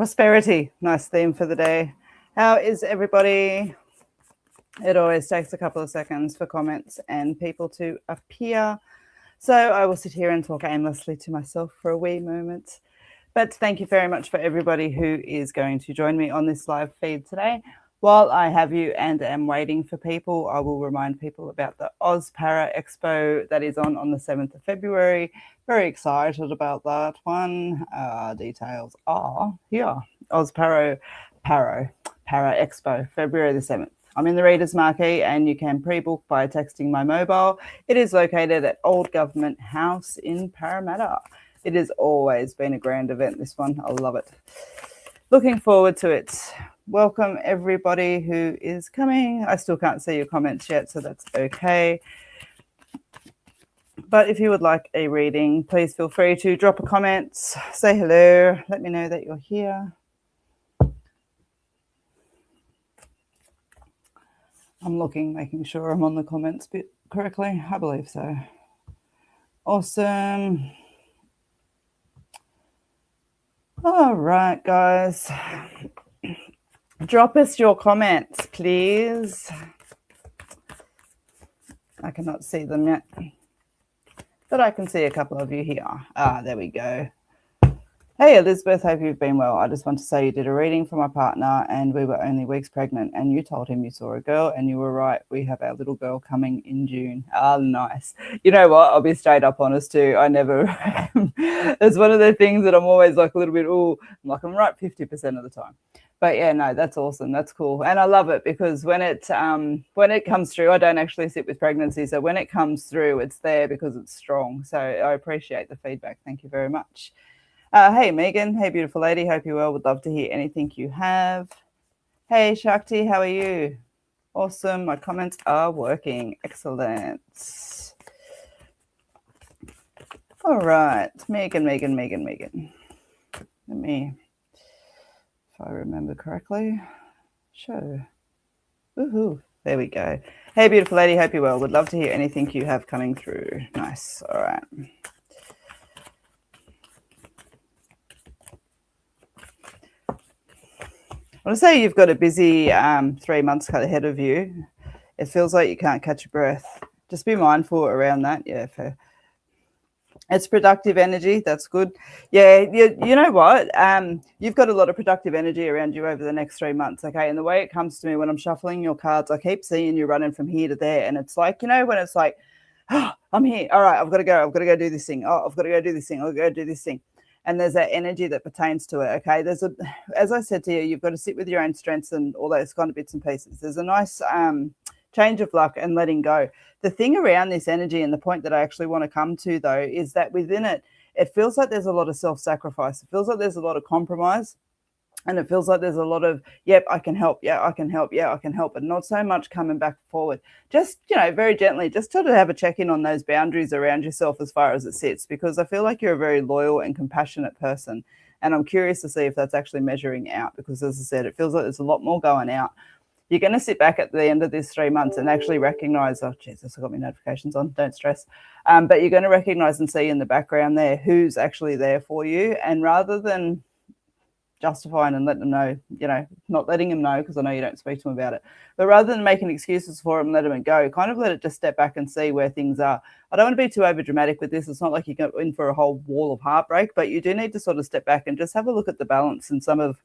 Prosperity, nice theme for the day. How is everybody? It always takes a couple of seconds for comments and people to appear. So I will sit here and talk aimlessly to myself for a wee moment. But thank you very much for everybody who is going to join me on this live feed today. While I have you and am waiting for people, I will remind people about the Oz Para Expo that is on the 7th of February. Very excited about that one. Details are here. Oz Para Expo, February the 7th. I'm in the Reader's Marquee and you can pre-book by texting my mobile. It is located at Old Government House in Parramatta. It has always been a grand event, this one. I love it. Looking forward to it. Welcome everybody who is coming. I still can't see your comments yet, so that's okay. But if you would like a reading, please feel free to drop a comment, say hello, let me know that you're here. I'm looking, making sure I'm on the comments bit correctly. I believe so. Awesome. All right, guys. Drop us your comments, please. I cannot see them yet, but I can see a couple of you here. There we go. Hey, Elizabeth, hope you've been well. I just want to say you did a reading for my partner and we were only weeks pregnant and you told him you saw a girl and you were right. We have our little girl coming in June. Nice. You know what? I'll be straight up honest too. I never am. It's one of the things that I'm always like a little bit, I'm right 50% of the time. But yeah, no, that's awesome. That's cool. And I love it because when it comes through, I don't actually sit with pregnancy. So when it comes through, it's there because it's strong. So I appreciate the feedback. Thank you very much. Hey, Megan. Hey, beautiful lady. Hope you're well. Would love to hear anything you have. Hey, Shakti. How are you? Awesome. My comments are working. Excellent. All right. Megan. Let me, if I remember correctly, show. Woohoo. There we go. Hey, beautiful lady. Hope you're well. Would love to hear anything you have coming through. Nice. All right. I want to say you've got a busy 3 months ahead of you. It feels like you can't catch your breath. Just be mindful around that. Yeah, it's productive energy. That's good. Yeah, you know what? You've got a lot of productive energy around you over the next 3 months, okay? And the way it comes to me when I'm shuffling your cards, I keep seeing you running from here to there. And it's like, when it's like, oh, I'm here. All right, I've got to go do this thing. Oh, I've got to go do this thing. I'll go do this thing. And there's that energy that pertains to it, okay? As I said to you, you've got to sit with your own strengths and all those kind of bits and pieces. There's a nice change of luck and letting go. The thing around this energy and the point that I actually want to come to, though, is that within it, it feels like there's a lot of self-sacrifice. It feels like there's a lot of compromise. And it feels like there's a lot of, yep, I can help. Yeah, I can help. Yeah, I can help. But not so much coming back forward. Just, very gently, just sort of have a check-in on those boundaries around yourself as far as it sits, because I feel like you're a very loyal and compassionate person. And I'm curious to see if that's actually measuring out, because as I said, it feels like there's a lot more going out. You're going to sit back at the end of this 3 months and actually recognize, oh, Jesus, I've got my notifications on, don't stress. But you're going to recognize and see in the background there who's actually there for you. And rather than justifying and letting them know, not letting them know because I know you don't speak to them about it, but rather than making excuses for them, let them go, kind of let it just step back and see where things are. I don't want to be too over dramatic with this. It's not like you go in for a whole wall of heartbreak, but you do need to sort of step back and just have a look at the balance and some of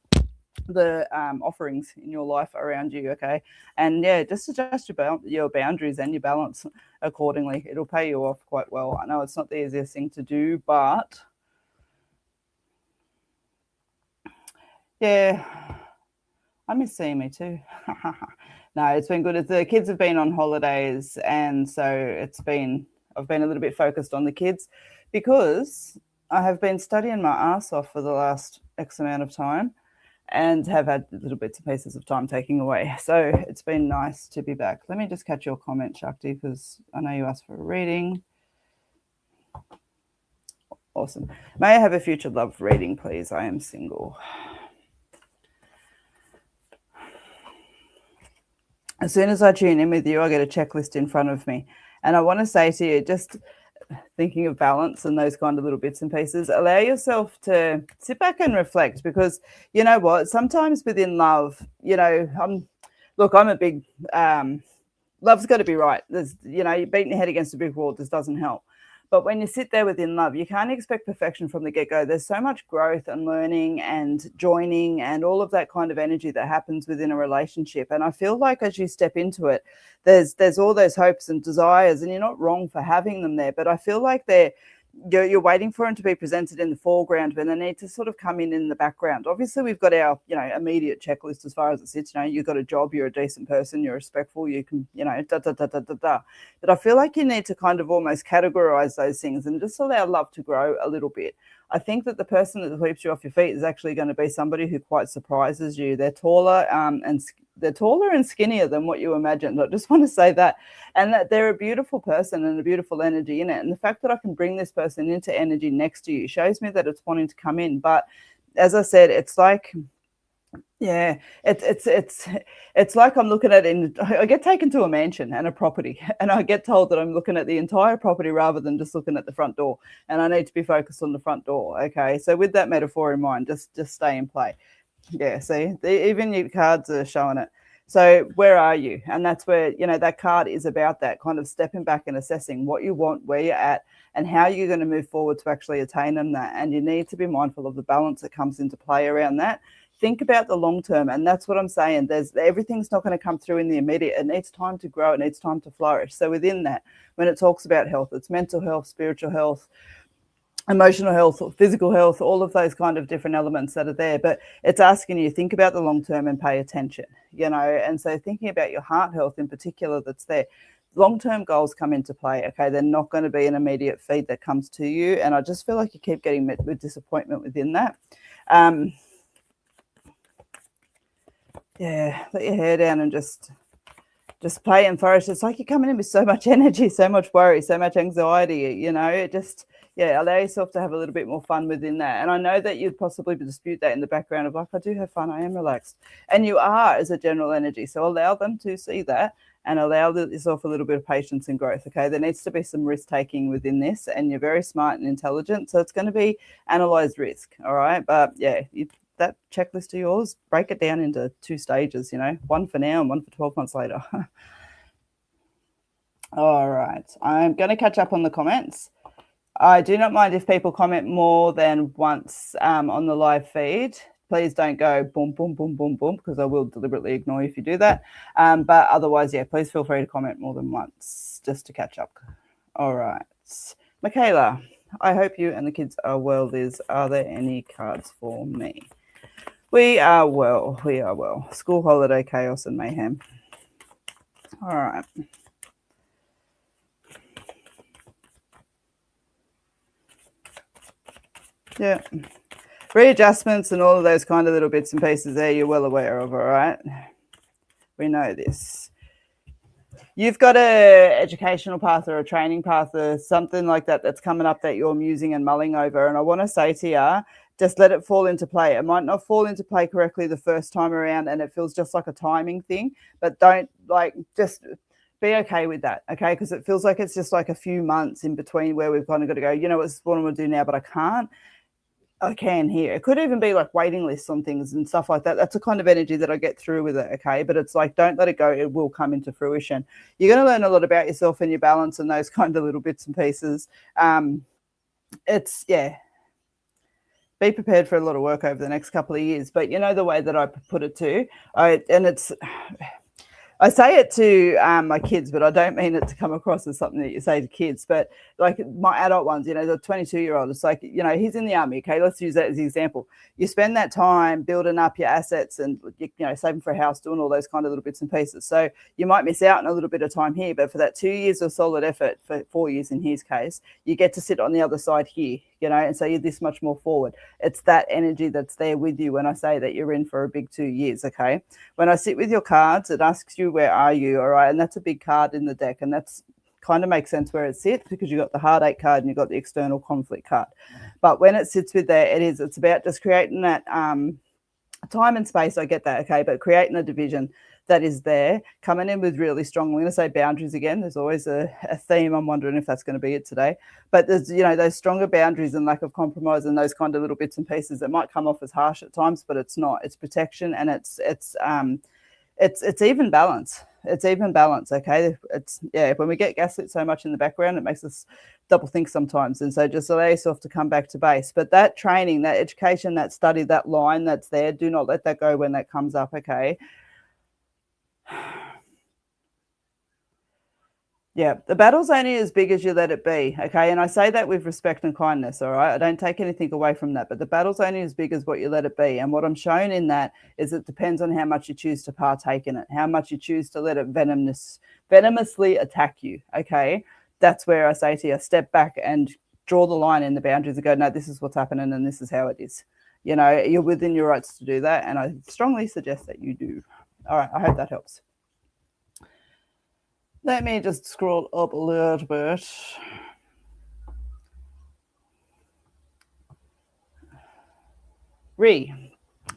the offerings in your life around you, okay? And yeah, just adjust your boundaries and your balance accordingly. It'll pay you off quite well. I know it's not the easiest thing to do, but yeah, I miss seeing me too. No, it's been good. The kids have been on holidays, and so I've been a little bit focused on the kids because I have been studying my ass off for the last X amount of time and have had little bits and pieces of time taking away. So it's been nice to be back. Let me just catch your comment, Shakti, because I know you asked for a reading. Awesome. May I have a future love reading, please? I am single. As soon as I tune in with you, I get a checklist in front of me. And I want to say to you, just thinking of balance and those kind of little bits and pieces, allow yourself to sit back and reflect, because you know what, sometimes within love, you know, I'm a big love's got to be right. There's, you know, you're beating your head against a brick wall, this doesn't help. But when you sit there within love, you can't expect perfection from the get-go. There's so much growth and learning and joining and all of that kind of energy that happens within a relationship. And I feel like as you step into it, there's all those hopes and desires, and you're not wrong for having them there. But I feel like you're waiting for them to be presented in the foreground, but they need to sort of come in the background. Obviously, we've got our, you know, immediate checklist as far as it sits. You know, you've got a job, you're a decent person, you're respectful, you can, you know, da da da da da da. But I feel like you need to kind of almost categorize those things and just allow love to grow a little bit. I think that the person that sweeps you off your feet is actually going to be somebody who quite surprises you. They're taller and skinnier than what you imagined. I just want to say that. And that they're a beautiful person and a beautiful energy in it. And the fact that I can bring this person into energy next to you shows me that it's wanting to come in. But as I said, it's like, yeah, it's like I'm looking at it I get taken to a mansion and a property, and I get told that I'm looking at the entire property rather than just looking at the front door, and I need to be focused on the front door. Okay, so with that metaphor in mind, just stay in play. Yeah, see, even your cards are showing it. So where are you? And that's where, you know, that card is about that kind of stepping back and assessing what you want, where you're at, and how you're going to move forward to actually attain them that. And you need to be mindful of the balance that comes into play around that. Think about the long term, and that's what I'm saying. Everything's not going to come through in the immediate. It needs time to grow. It needs time to flourish. So within that, when it talks about health, it's mental health, spiritual health, emotional health, physical health, all of those kind of different elements that are there. But it's asking you, think about the long term and pay attention, you know. And so thinking about your heart health in particular, that's there. Long-term goals come into play. Okay, they're not going to be an immediate feed that comes to you. And I just feel like you keep getting met with disappointment within that. Yeah, let your hair down and just play and flourish. It's like you're coming in with so much energy, so much worry, so much anxiety, you know. It just, yeah, allow yourself to have a little bit more fun within that. And I know that you'd possibly dispute that in the background of like, I do have fun, I am relaxed. And you are as a general energy. So allow them to see that and allow yourself a little bit of patience and growth. Okay, there needs to be some risk taking within this, and you're very smart and intelligent. So it's going to be analyzed risk. All right. But yeah, that checklist of yours, break it down into 2 stages, you know, one for now and one for 12 months later. All right. I'm going to catch up on the comments. I do not mind if people comment more than once on the live feed. Please don't go boom, boom, boom, boom, boom, because I will deliberately ignore you if you do that. But otherwise, yeah, please feel free to comment more than once just to catch up. All right. Michaela, I hope you and the kids are well. Liz, are there any cards for me? We are well. We are well. School holiday chaos and mayhem. All right. Yeah. Readjustments and all of those kind of little bits and pieces there you're well aware of, all right? We know this. You've got a educational path or a training path or something like that that's coming up that you're musing and mulling over. And I want to say to you, just let it fall into play. It might not fall into play correctly the first time around, and it feels just like a timing thing, but don't just be okay with that, okay? Because it feels like it's just like a few months in between where we've kind of got to go, you know, it's what I'm going to do now, but I can't. I can here. It could even be like waiting lists on things and stuff like that. That's the kind of energy that I get through with it, okay? But it's like, don't let it go. It will come into fruition. You're going to learn a lot about yourself and your balance and those kind of little bits and pieces. Yeah, be prepared for a lot of work over the next couple of years. But you know the way that I put it too, I say it to my kids, but I don't mean it to come across as something that you say to kids. But like my adult ones, you know, the 22-year-old, it's like, you know, he's in the army. Okay, let's use that as the example. You spend that time building up your assets and, you know, saving for a house, doing all those kind of little bits and pieces. So you might miss out on a little bit of time here, but for that 2 years of solid effort, for 4 years in his case, you get to sit on the other side here, you know, and so you're this much more forward. It's that energy that's there with you when I say that you're in for a big 2 years, okay? When I sit with your cards, it asks you, where are you, all right? And that's a big card in the deck, and that's kind of makes sense where it sits because you've got the heartache card and you've got the external conflict card. But when it sits with there, it's about just creating that time and space. I get that, okay, but creating a division that is there, coming in with really strong, I'm going to say boundaries again. There's always a theme. I'm wondering if that's going to be it today. But there's, you know, those stronger boundaries and lack of compromise and those kind of little bits and pieces that might come off as harsh at times, but it's not. It's protection, and it's even balance. It's even balance, okay? It's, yeah, when we get gaslit so much in the background, it makes us double think sometimes. And so just allow yourself to come back to base. But that training, that education, that study, that line that's there, do not let that go when that comes up, okay? Yeah, the battle's only as big as you let it be, okay? And I say that with respect and kindness, all right? I don't take anything away from that, but the battle's only as big as what you let it be. And what I'm shown in that is it depends on how much you choose to partake in it, how much you choose to let it venomously attack you, okay? That's where I say to you, step back and draw the line in the boundaries and go, no, this is what's happening and this is how it is. You know, you're within your rights to do that, and I strongly suggest that you do. All right, I hope that helps. Let me just scroll up a little bit.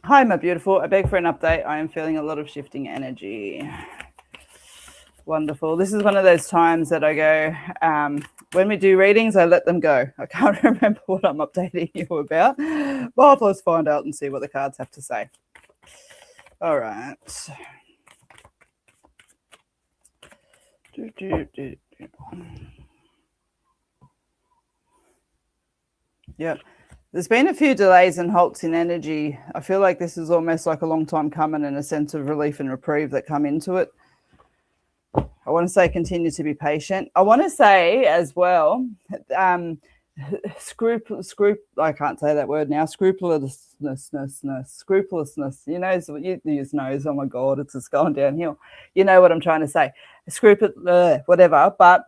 Hi, my beautiful. I beg for an update. I am feeling a lot of shifting energy. Wonderful. This is one of those times that I go, when we do readings, I let them go. I can't remember what I'm updating you about, but let's find out and see what the cards have to say. All right. Yep. There's been a few delays and halts in energy. I feel like this is almost like a long time coming, and a sense of relief and reprieve that come into it. I want to say continue to be patient. I want to say as well, I can't say that word now. Scrupulousness. You know, you use nose. Oh my God, it's just going downhill. You know what I'm trying to say. Whatever. But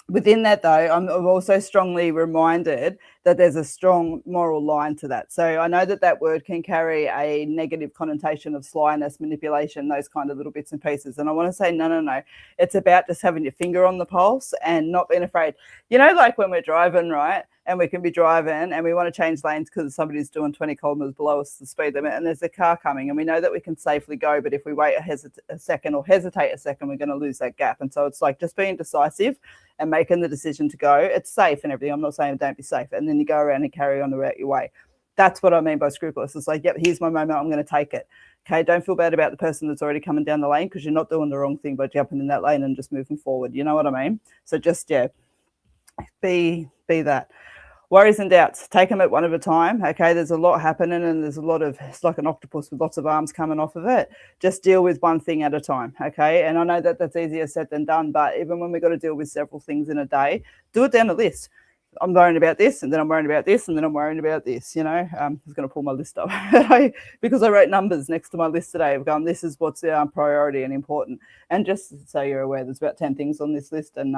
within that, though, I'm also strongly reminded that there's a strong moral line to that. So I know that that word can carry a negative connotation of slyness, manipulation, those kind of little bits and pieces. And I want to say, no. It's about just having your finger on the pulse and not being afraid. You know, like when we're driving, right? And we can be driving and we want to change lanes because somebody's doing 20 kilometers below us the speed limit and there's a car coming and we know that we can safely go, but if we wait a second or hesitate a second, we're going to lose that gap. And so it's like just being decisive and making the decision to go. It's safe and everything. I'm not saying don't be safe. And then you go around and carry on about your way. That's what I mean by scrupulous. It's like, yep, here's my moment. I'm going to take it. Okay, don't feel bad about the person that's already coming down the lane because you're not doing the wrong thing by jumping in that lane and just moving forward. You know what I mean? So just, yeah, be that. Worries and doubts, take them at one at a time. Okay, there's a lot happening and there's a lot of, it's like an octopus with lots of arms coming off of it. Just deal with one thing at a time. Okay, and I know that that's easier said than done, but even when we've got to deal with several things in a day, do it down the list. I'm worrying about this, and then I'm worrying about this, and then I'm worrying about this. You know, I was going to pull my list up because I wrote numbers next to my list today. I've gone, this is what's priority and important. And just so you're aware, there's about 10 things on this list, and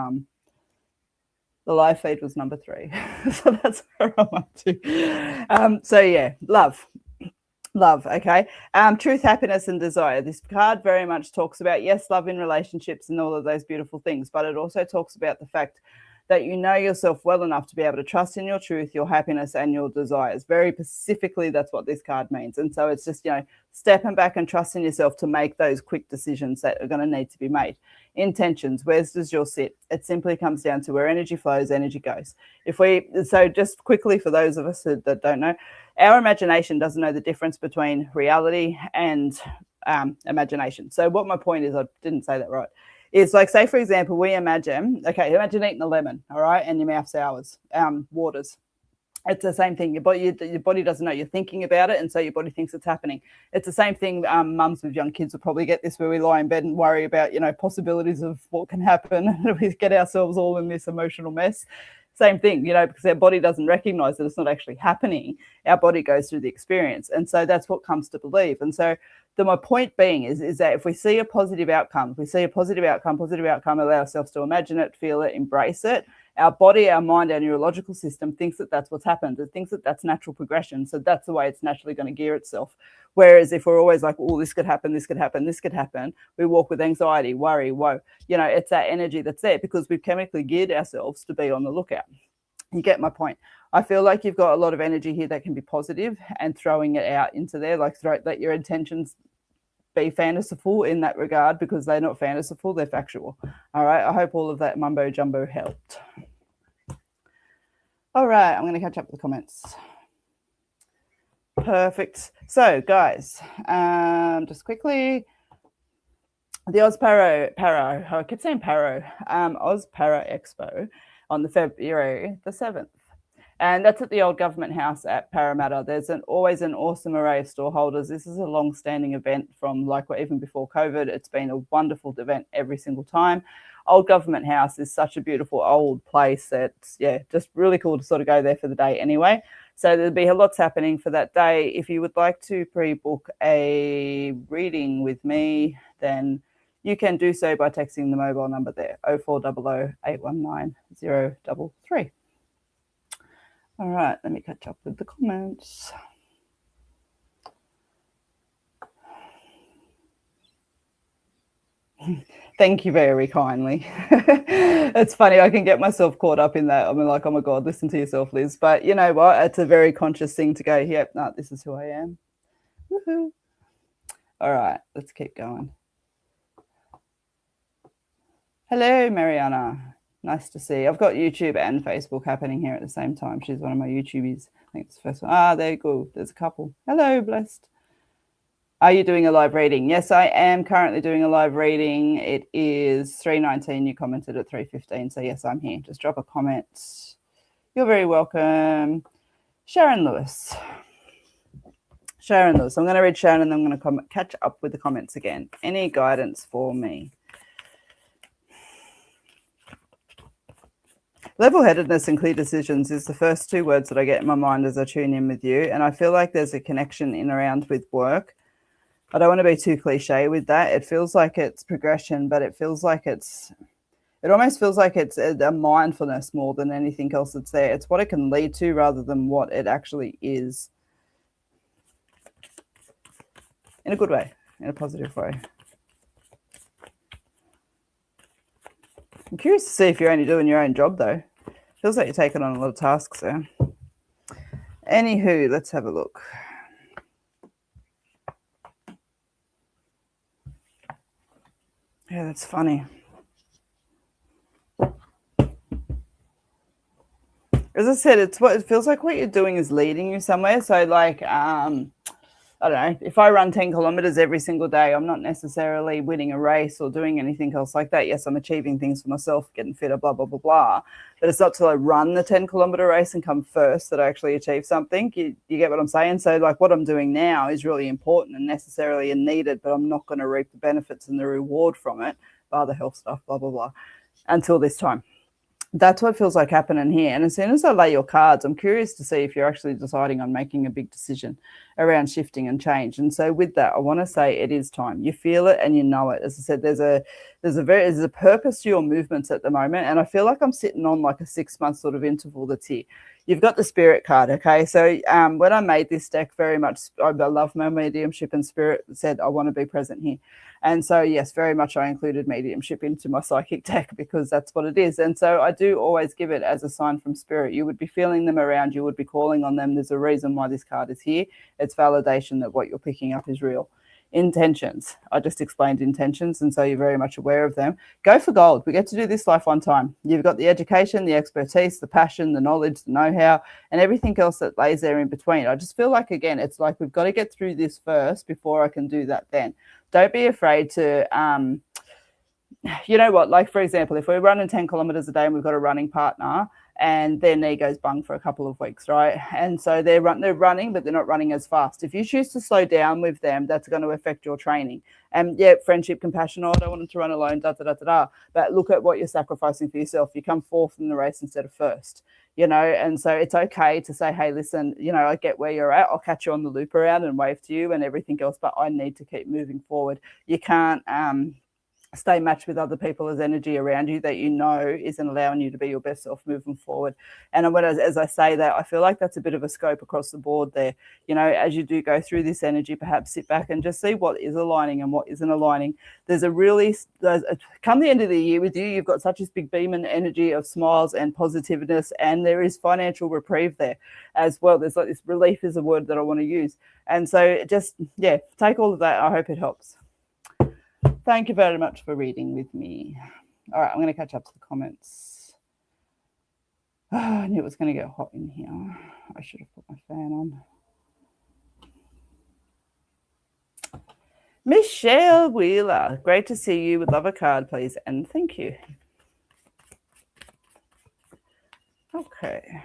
the live feed was number 3. So that's where I'm up to. So yeah, love, okay. Truth, happiness, and desire. This card very much talks about, yes, love in relationships and all of those beautiful things, but it also talks about the fact that you know yourself well enough to be able to trust in your truth, your happiness, and your desires. Very specifically, that's what this card means. And so it's just, you know, stepping back and trusting yourself to make those quick decisions that are going to need to be made. Intentions, where does yours sit? It simply comes down to where energy flows, energy goes. So just quickly, for those of us that don't know, our imagination doesn't know the difference between reality and imagination. So what my point is, I didn't say that right. It's like, say, for example, we imagine eating a lemon, all right, and your mouth sours, waters. It's the same thing. Your body doesn't know you're thinking about it, and so your body thinks it's happening. It's the same thing. Mums with young kids will probably get this, where we lie in bed and worry about, you know, possibilities of what can happen, and we get ourselves all in this emotional mess. Same thing, you know, because our body doesn't recognize that it's not actually happening. Our body goes through the experience, and so that's what comes to believe. And so my point being is that if we see a positive outcome, allow ourselves to imagine it, feel it, embrace it. Our body, our mind, our neurological system thinks that that's what's happened. It thinks that that's natural progression. So that's the way it's naturally going to gear itself. Whereas if we're always like, oh, this could happen, we walk with anxiety, worry, woe. You know, it's that energy that's there because we've chemically geared ourselves to be on the lookout. You get my point. I feel like you've got a lot of energy here that can be positive, and throwing it out into there, like let your intentions be fanciful in that regard, because they're not fanciful, they're factual. All right, I hope all of that mumbo jumbo helped. All right, I'm going to catch up with the comments. Perfect. So, guys, just quickly, the Oz Paro, I keep saying Paro, Oz Para Expo on the February the 7th. And that's at the old government house at Parramatta. There's always an awesome array of stallholders. This is a long-standing event from even before COVID. It's been a wonderful event every single time. Old government house is such a beautiful old place that's, just really cool to sort of go there for the day anyway. So there'll be lots happening for that day. If you would like to pre-book a reading with me, then you can do so by texting the mobile number there, 0400 819 033. All right, let me catch up with the comments. Thank you very kindly. It's funny, I can get myself caught up in that. I'm like, oh my God, listen to yourself, Liz. But you know what? It's a very conscious thing to go, yep, no, this is who I am. Woohoo. All right, let's keep going. Hello, Mariana. Nice to see you. I've got YouTube and Facebook happening here at the same time. She's one of my YouTubies. I think it's the first one. There you go. There's a couple. Hello, Blessed. Are you doing a live reading? Yes, I am currently doing a live reading. It is 3:19. You commented at 3:15. So yes, I'm here. Just drop a comment. You're very welcome. Sharon Lewis. I'm going to read Sharon and then I'm going to catch up with the comments again. Any guidance for me? Level-headedness and clear decisions is the first two words that I get in my mind as I tune in with you. And I feel like there's a connection in around with work. I don't want to be too cliche with that. It feels like it's progression, but it almost feels like it's a mindfulness more than anything else that's there. It's what it can lead to rather than what it actually is. In a good way, in a positive way. I'm curious to see if you're only doing your own job, though. Feels like you're taking on a lot of tasks there. Anywho, let's have a look. Yeah, that's funny. As I said, it feels like what you're doing is leading you somewhere. So like, I don't know, if I run 10 kilometers every single day, I'm not necessarily winning a race or doing anything else like that. Yes, I'm achieving things for myself, getting fitter, blah, blah, blah, blah. But it's not till I run the 10-kilometer race and come first that I actually achieve something. You get what I'm saying? So like what I'm doing now is really important and necessary and needed, but I'm not going to reap the benefits and the reward from it, bar the health stuff, blah, blah, blah, until this time. That's what feels like happening here. And as soon as I lay your cards, I'm curious to see if you're actually deciding on making a big decision around shifting and change. And so with that, I want to say it is time. You feel it and you know it. As I said, there's a purpose to your movements at the moment. And I feel like I'm sitting on like a 6-month sort of interval that's here. You've got the spirit card, okay? So when I made this deck, very much, I love my mediumship, and spirit said, I want to be present here. And so, yes, very much I included mediumship into my psychic deck because that's what it is. And so I do always give it as a sign from spirit. You would be feeling them around. You would be calling on them. There's a reason why this card is here. It's validation that what you're picking up is real. Intentions. I just explained intentions, and so you're very much aware of them. Go for gold. We get to do this life one time. You've got the education, the expertise, the passion, the knowledge, the know-how, and everything else that lays there in between. I just feel like, again, it's like we've got to get through this first before I can do that then. Don't be afraid to, you know what, like, for example, if we're running 10 kilometers a day and we've got a running partner and their knee goes bung for a couple of weeks, right? And so they're running, but they're not running as fast. If you choose to slow down with them, that's going to affect your training. And yeah, friendship, compassion, I don't want them to run alone, but look at what you're sacrificing for yourself. You come fourth in the race instead of first, you know, and so it's okay to say, hey, listen, you know, I get where you're at. I'll catch you on the loop around and wave to you and everything else, but I need to keep moving forward. You can't stay matched with other people's energy around you that you know isn't allowing you to be your best self moving forward. And as I say that, I feel like that's a bit of a scope across the board there. You know, as you do go through this energy, perhaps sit back and just see what is aligning and what isn't aligning. Come the end of the year with you, you've got such this big beam and energy of smiles and positiveness, and there is financial reprieve there as well. There's like this relief is a word that I want to use. And so just, yeah, take all of that. I hope it helps. Thank you very much for reading with me. All right, I'm going to catch up to the comments. Oh, I knew it was going to get hot in here. I should have put my fan on. Michelle Wheeler, great to see you. Would love a card, please, and thank you. Okay.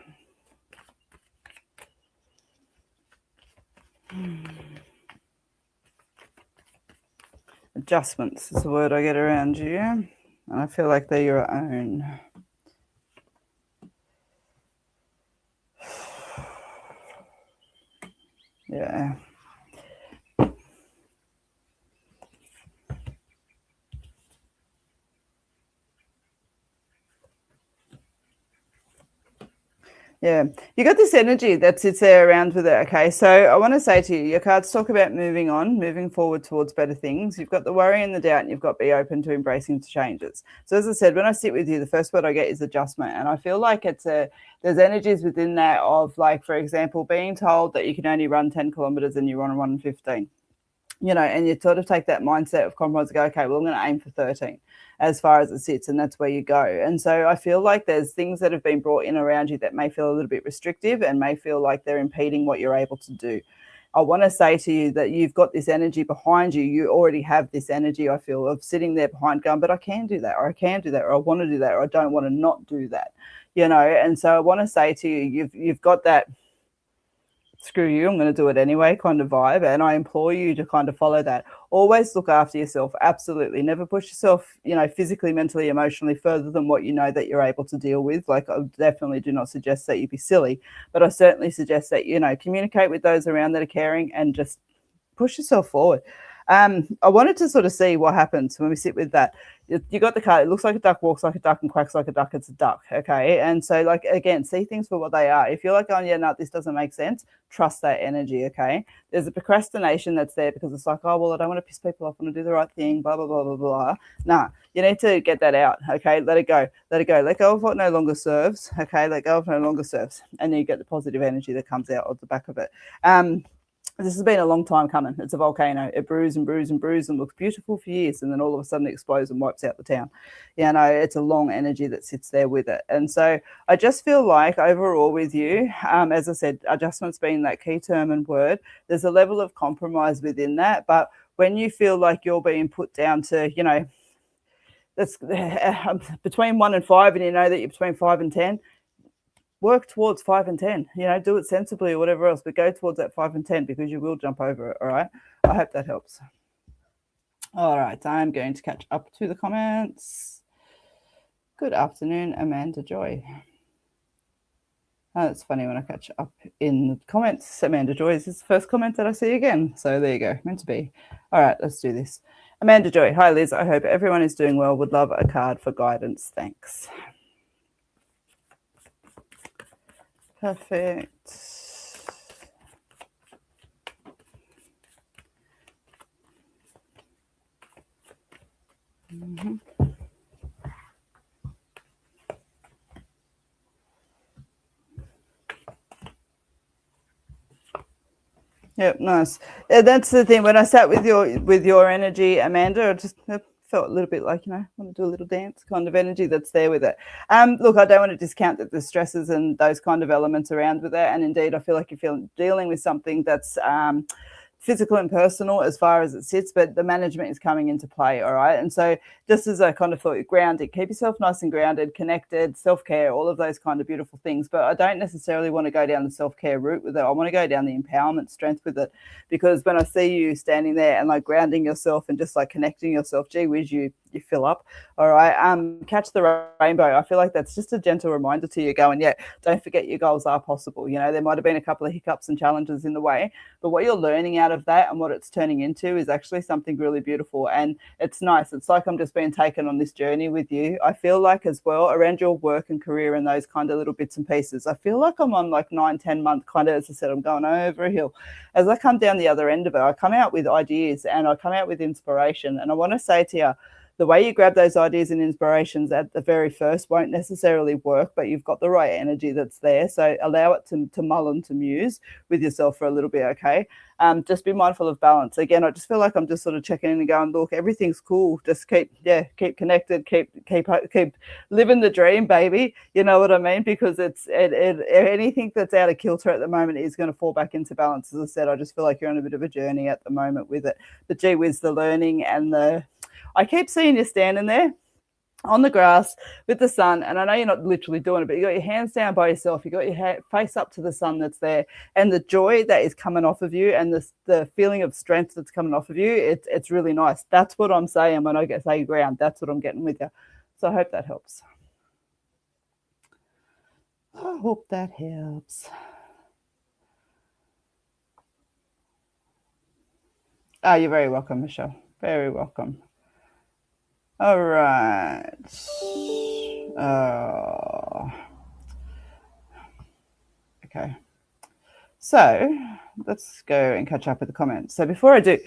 Adjustments is the word I get around you, and I feel like they're your own. Yeah. Yeah, you got this energy that sits there around with it. Okay, so I want to say to you, your cards talk about moving on, moving forward towards better things. You've got the worry and the doubt, and you've got be open to embracing changes. So as I said, when I sit with you, the first word I get is adjustment, and I feel like there's energies within that of, like, for example, being told that you can only run 10 kilometers and you want to run 15. You know, and you sort of take that mindset of compromise and go, okay, well, I'm going to aim for 13 as far as it sits, and that's where you go. And so I feel like there's things that have been brought in around you that may feel a little bit restrictive and may feel like they're impeding what you're able to do. I want to say to you that you've got this energy behind you. You already have this energy, I feel, of sitting there behind going, but I can do that, or I can do that, or I want to do that, or I don't want to not do that, you know. And so I want to say to you, you've got that screw you, I'm going to do it anyway kind of vibe, and I implore you to kind of follow that. Always look after yourself. Absolutely. Never push yourself, you know, physically, mentally, emotionally further than what you know that you're able to deal with. Like, I definitely do not suggest that you be silly, but I certainly suggest that, you know, communicate with those around that are caring and just push yourself forward. I wanted to sort of see what happens when we sit with that. You got the card. It looks like a duck, walks like a duck, and quacks like a duck. It's a duck, okay? And so, like, again, see things for what they are. If you're like, oh, yeah, no, this doesn't make sense, trust that energy, okay? There's a procrastination that's there because it's like, oh, well, I don't want to piss people off. I want to do the right thing, blah, blah, blah, blah, blah. Nah, you need to get that out, okay? Let it go. Let it go. Let go of what no longer serves, okay? Let go of what no longer serves. And then you get the positive energy that comes out of the back of it. This has been a long time coming. It's a volcano. It brews and brews and brews and looks beautiful for years, and then all of a sudden it explodes and wipes out the town. You know, it's a long energy that sits there with it. And so I just feel like overall with you, as I said, adjustments being that key term and word, there's a level of compromise within that. But when you feel like you're being put down to, you know, that's between 1 and 5, and you know that you're between 5 and 10, work towards 5 and 10, you know, do it sensibly or whatever else, but go towards that 5 and 10 because you will jump over it. All right. I hope that helps. All right. I'm going to catch up to the comments. Good afternoon, Amanda Joy. It's funny when I catch up in the comments. Amanda Joy is the first comment that I see again. So there you go. Meant to be. All right. Let's do this. Amanda Joy. Hi, Liz. I hope everyone is doing well. Would love a card for guidance. Thanks. Perfect. Mm-hmm. Yep, nice. Yeah, that's the thing. When I sat with your energy, Amanda, I just felt a little bit like, you know, I want to do a little dance kind of energy that's there with it. Look, I don't want to discount that the stresses and those kind of elements around with it. And indeed, I feel like you're dealing with something that's physical and personal as far as it sits, but the management is coming into play. All right. And so just as I kind of thought, grounded, keep yourself nice and grounded, connected, self-care, all of those kind of beautiful things. But I don't necessarily want to go down the self-care route with it. I want to go down the empowerment strength with it, because when I see you standing there and like grounding yourself and just like connecting yourself, gee whiz, you fill up. All right. Catch the rainbow. I feel like that's just a gentle reminder to you going, yeah, don't forget your goals are possible. You know, there might have been a couple of hiccups and challenges in the way, but what you're learning out of that and what it's turning into is actually something really beautiful. And it's nice. It's like I'm just being taken on this journey with you. I feel like as well around your work and career and those kind of little bits and pieces, I feel like I'm on like 9-10 month kind of, as I said, I'm going over a hill. As I come down the other end of it, I come out with ideas and I come out with inspiration. And I want to say to you, the way you grab those ideas and inspirations at the very first won't necessarily work, but you've got the right energy that's there. So allow it to mull and to muse with yourself for a little bit, okay? Just be mindful of balance. Again, I just feel like I'm just sort of checking in and going, look, everything's cool. Just keep connected, keep living the dream, baby. You know what I mean? Because anything that's out of kilter at the moment is going to fall back into balance. As I said, I just feel like you're on a bit of a journey at the moment with it. But gee whiz, the learning and I keep seeing you standing there on the grass with the sun, and I know you're not literally doing it, but you got your hands down by yourself, you got your face up to the sun that's there, and the joy that is coming off of you and the feeling of strength that's coming off of you, it's really nice. That's what I'm saying when I say ground. That's what I'm getting with you. So I hope that helps. I hope that helps. You're very welcome, Michelle. Very welcome. All right. Okay. So let's go and catch up with the comments. So before I do,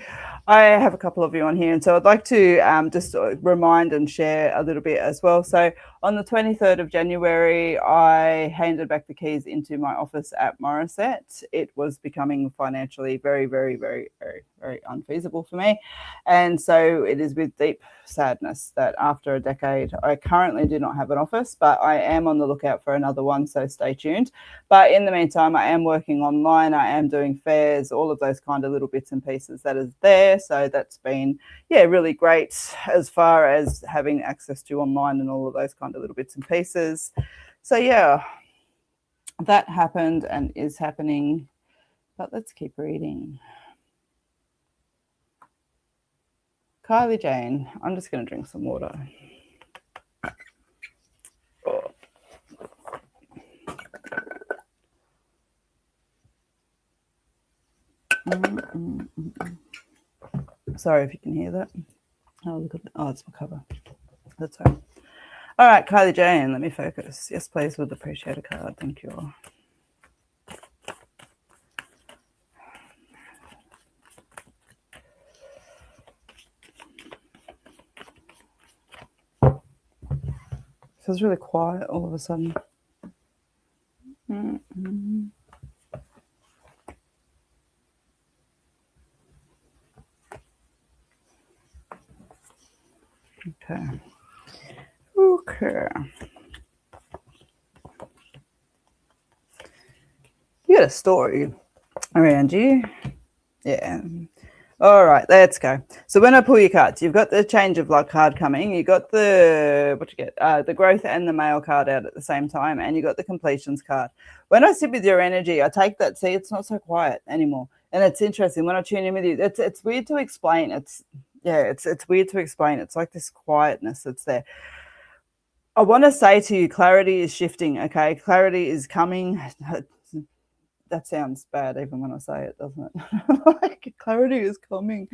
I have a couple of you on here, and so I'd like to just remind and share a little bit as well. So on the 23rd of January, I handed back the keys into my office at Morisset. It was becoming financially very, very, very, very, very unfeasible for me. And so it is with deep sadness that after a decade, I currently do not have an office, but I am on the lookout for another one, so stay tuned. But in the meantime, I am working online, I am doing fairs, all of those kind of little bits and pieces that is there. So that's been, really great as far as having access to online and all of those kind of little bits and pieces. So yeah, that happened and is happening, but let's keep reading. Kylie Jane, I'm just going to drink some water. Oh. Sorry if you can hear that. Oh, look at that. Oh, it's my cover. That's right. All right, Kylie Jane, let me focus. Yes, please, would appreciate a card. Thank you. Feels really quiet all of a sudden. Okay. You got a story around you. Yeah. All right, let's go. So when I pull your cards, you've got the change of luck card coming. You got the, the growth and the male card out at the same time, and you got the completions card. When I sit with your energy, I take that, see, it's not so quiet anymore. And it's interesting when I tune in with you. It's weird to explain. It's weird to explain. It's like this quietness that's there. I want to say to you, clarity is shifting, okay? Clarity is coming. That sounds bad even when I say it, doesn't it? Like, clarity is coming.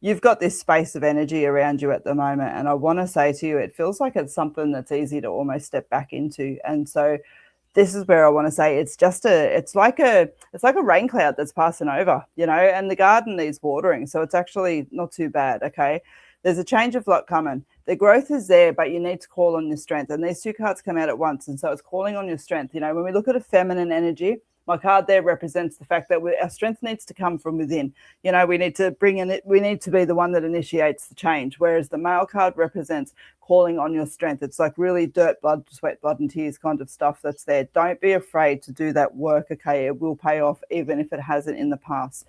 You've got this space of energy around you at the moment, and I want to say to you, it feels like it's something that's easy to almost step back into. And so this is where I want to say it's like a rain cloud that's passing over, and the garden needs watering. So it's actually not too bad, okay? There's a change of luck coming. The growth is there, but you need to call on your strength. And these two cards come out at once. And so it's calling on your strength. When we look at a feminine energy, my card there represents the fact that our strength needs to come from within. We need to bring in it. We need to be the one that initiates the change. Whereas the male card represents calling on your strength. It's like really dirt, blood, sweat, blood and tears kind of stuff that's there. Don't be afraid to do that work, okay? It will pay off even if it hasn't in the past.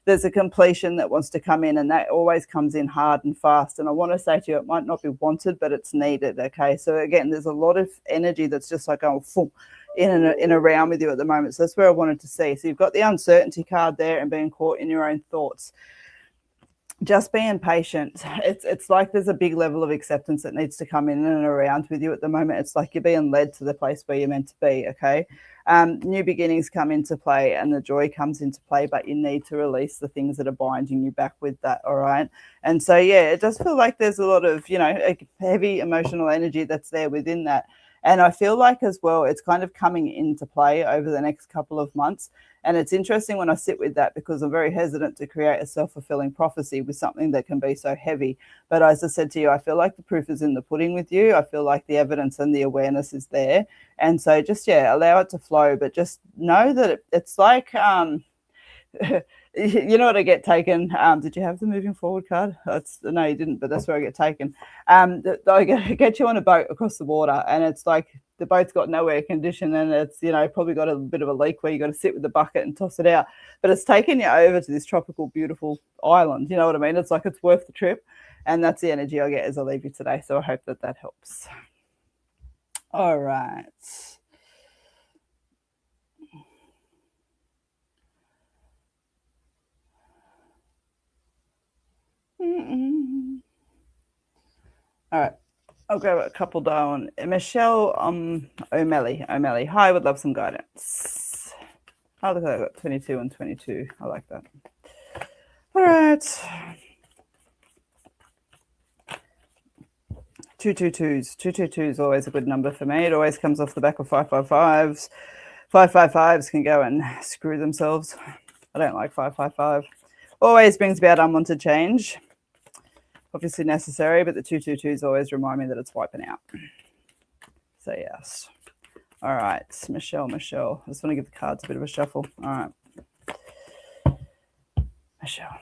There's a completion that wants to come in, and that always comes in hard and fast. And I want to say to you, it might not be wanted, but it's needed, okay? So again, there's a lot of energy that's just like going full in and around with you at the moment. So that's where I wanted to see. So you've got the uncertainty card there and being caught in your own thoughts. Just being patient. It's like there's a big level of acceptance that needs to come in and around with you at the moment. It's like you're being led to the place where you're meant to be, okay? New beginnings come into play and the joy comes into play, but you need to release the things that are binding you back with that, all right? And so, yeah, it does feel like there's a lot of, a heavy emotional energy that's there within that. And I feel like as well, it's kind of coming into play over the next couple of months. And it's interesting when I sit with that, because I'm very hesitant to create a self-fulfilling prophecy with something that can be so heavy. But as I said to you, I feel like the proof is in the pudding with you. I feel like the evidence and the awareness is there. And so just, yeah, allow it to flow, but just know that it's like, you know what I get taken? Did you have the moving forward card? No, you didn't, but that's where I get taken. I get you on a boat across the water, and it's like the boat's got no air condition, and it's, you know, probably got a bit of a leak where you got to sit with the bucket and toss it out. But it's taking you over to this tropical, beautiful island. You know what I mean? It's like it's worth the trip, and that's the energy I get as I leave you today. So I hope that that helps. All right. All right. I'll grab a couple down. Michelle O'Malley. Hi, I would love some guidance. Oh, look, I got 22 and 22. I like that. All right. 222s. 222 is always a good number for me. It always comes off the back of 555s. 555s can go and screw themselves. I don't like 555. Always brings about unwanted change. Obviously necessary, but the 222s always remind me that it's wiping out. So yes. All right, Michelle. I just want to give the cards a bit of a shuffle. All right. Michelle.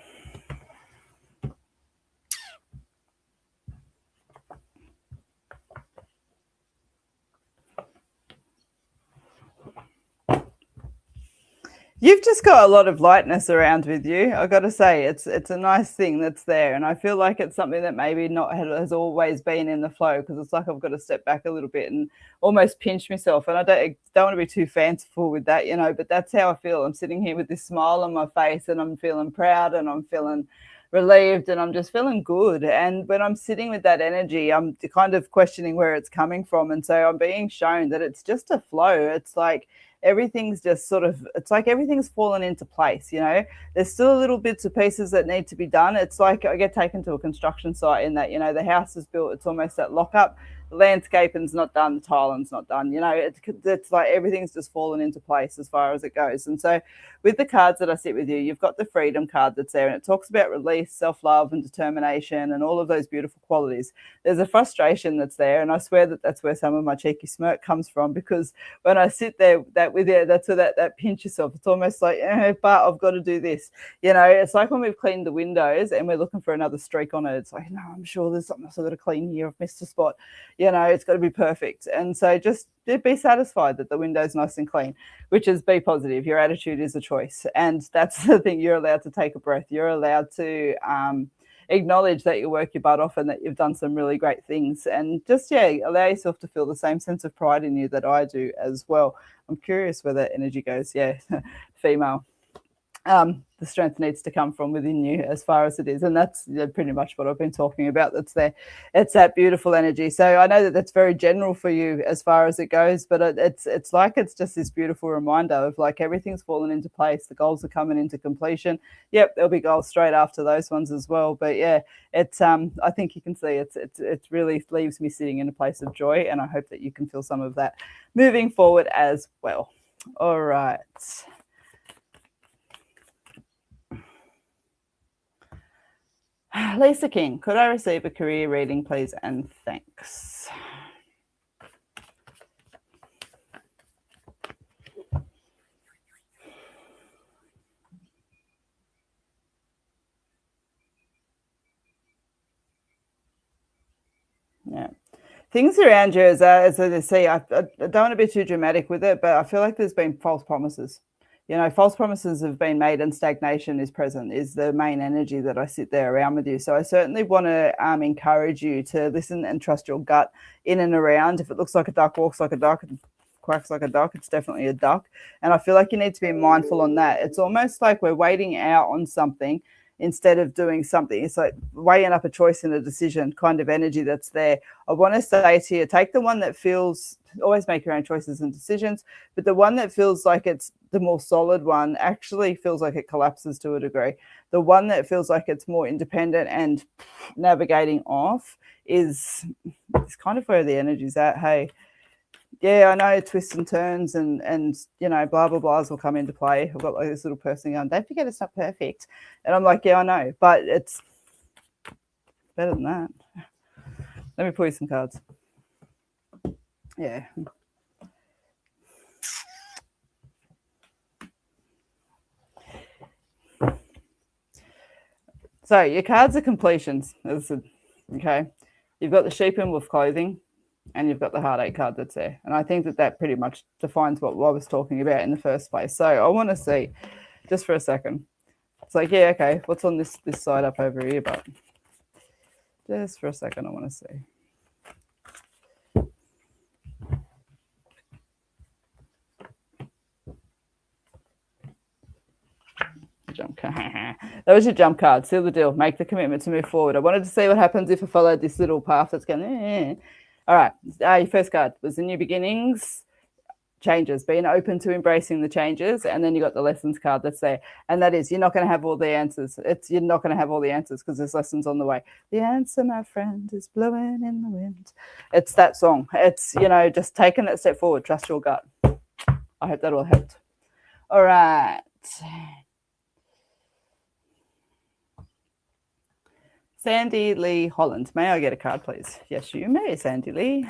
You've just got a lot of lightness around with you. I've got to say, it's a nice thing that's there. And I feel like it's something that maybe not has always been in the flow, because it's like I've got to step back a little bit and almost pinch myself. And I don't want to be too fanciful with that, you know, but that's how I feel. I'm sitting here with this smile on my face, and I'm feeling proud, and I'm feeling relieved, and I'm just feeling good. And when I'm sitting with that energy, I'm kind of questioning where it's coming from. And so I'm being shown that it's just a flow. It's like everything's just sort of, it's like everything's fallen into place, you know. There's still little bits and pieces that need to be done. It's like I get taken to a construction site in that, you know, the house is built, it's almost that lockup, the landscaping's not done, the tiling's not done, you know. It's like everything's just fallen into place as far as it goes. And so with the cards that I sit with you, you've got the freedom card that's there, and it talks about release, self-love and determination and all of those beautiful qualities. There's a frustration that's there, and I swear that that's where some of my cheeky smirk comes from, because when I sit there with you, that's where that pinch yourself. It's almost like, but I've got to do this. You know, it's like when we've cleaned the windows and we're looking for another streak on it. It's like, no, I'm sure there's something else I've got to clean here. I've missed a spot. You know, it's got to be perfect. And so just be satisfied that the window's nice and clean, which is be positive. Your attitude is a choice. And that's the thing. You're allowed to take a breath. You're allowed to acknowledge that you work your butt off and that you've done some really great things. And just, yeah, allow yourself to feel the same sense of pride in you that I do as well. I'm curious where that energy goes. Yeah, female. The strength needs to come from within you as far as it is. And that's pretty much what I've been talking about. That's there. It's that beautiful energy. So I know that that's very general for you as far as it goes, but it's like it's just this beautiful reminder of like everything's fallen into place. The goals are coming into completion. Yep, there'll be goals straight after those ones as well. But yeah, it's I think you can see it really leaves me sitting in a place of joy, and I hope that you can feel some of that moving forward as well. All right. Lisa King, could I receive a career reading, please? And thanks. Yeah. Things around you, as I see, I don't want to be too dramatic with it, but I feel like there's been false promises. You know, false promises have been made, and stagnation is present, is the main energy that I sit there around with you. So I certainly want to encourage you to listen and trust your gut in and around. If it looks like a duck, walks like a duck, and quacks like a duck, it's definitely a duck. And I feel like you need to be mindful on that. It's almost like we're waiting out on something instead of doing something. It's like weighing up a choice and a decision kind of energy that's there. I want to say to you, take the one that feels, always make your own choices and decisions, but the one that feels like it's the more solid one actually feels like it collapses to a degree. The one that feels like it's more independent and navigating off is kind of where the energy's at. Hey, yeah, I know twists and turns and you know, blah blah blahs will come into play. I've got like this little person going, don't forget it's not perfect, and I'm like, yeah, I know, but it's better than that. Let me pull you some cards. Yeah. So your cards are completions. Okay. You've got the sheep in wolf clothing, and you've got the heartache card that's there. And I think that pretty much defines what I was talking about in the first place. So I want to see, just for a second. It's like, yeah, okay, what's on this side up over here? But just for a second, I want to see. Jump card. That was your jump card. Seal the deal. Make the commitment to move forward. I wanted to see what happens if I followed this little path that's going. All right. Your first card was the new beginnings, changes, being open to embracing the changes, and then you got the lessons card that's there, and that is you're not going to have all the answers. You're not going to have all the answers because there's lessons on the way. The answer, my friend, is blowing in the wind. It's that song. It's, you know, just taking that step forward. Trust your gut. I hope that all helped. All right. Sandy Lee Holland. May I get a card, please? Yes, you may, Sandy Lee.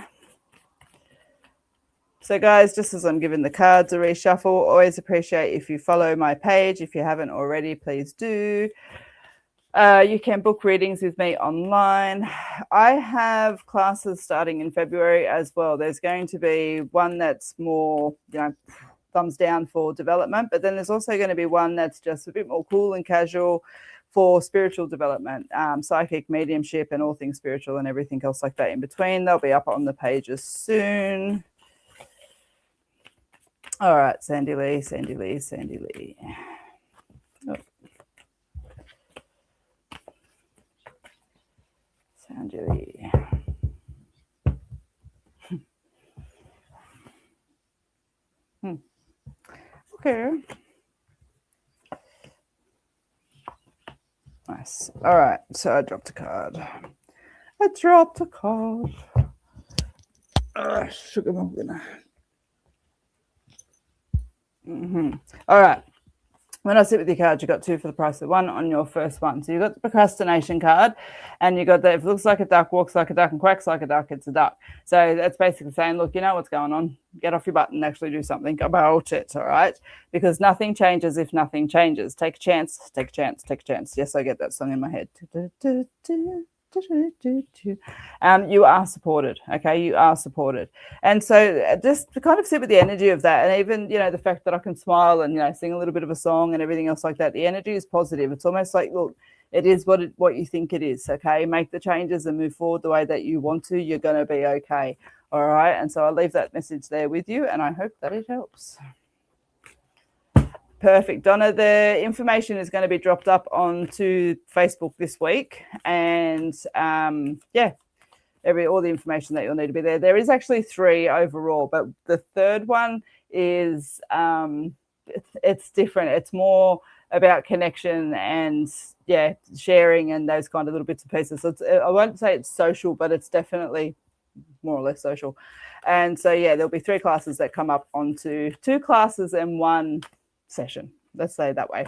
So, guys, just as I'm giving the cards a reshuffle, always appreciate if you follow my page. If you haven't already, please do. You can book readings with me online. I have classes starting in February as well. There's going to be one that's more, you know, thumbs down for development, but then there's also going to be one that's just a bit more cool and casual for spiritual development, psychic mediumship and all things spiritual and everything else like that in between. They'll be up on the pages soon. All right, Sandy Lee, Sandy Lee, Sandy Lee. Oh. Sandy Lee. Okay. Nice. All right, so I dropped a card. Sugar mom gonna. All right. When I sit with your cards, you got 2 for the price of 1 on your first one. So you got the procrastination card, and you got the if it looks like a duck, walks like a duck, and quacks like a duck, it's a duck. So that's basically saying, look, you know what's going on. Get off your butt and actually do something about it, all right? Because nothing changes if nothing changes. Take a chance, take a chance, take a chance. Yes, I get that song in my head. You are supported, okay? You are supported. And so just to kind of sit with the energy of that, and even, you know, the fact that I can smile and, you know, sing a little bit of a song and everything else like that, the energy is positive. It's almost like, look, it is what you think it is, okay? Make the changes and move forward the way that you want to. You're going to be okay, all right? And so I'll leave that message there with you, and I hope that it helps. Perfect, Donna. The information is going to be dropped up onto Facebook this week, and yeah, all the information that you'll need to be there. There is actually 3 overall, but the third one is it's different. It's more about connection and sharing and those kind of little bits and pieces. So I won't say it's social, but it's definitely more or less social. And so there'll be 3 classes that come up onto 2 classes and 1 session, let's say that way.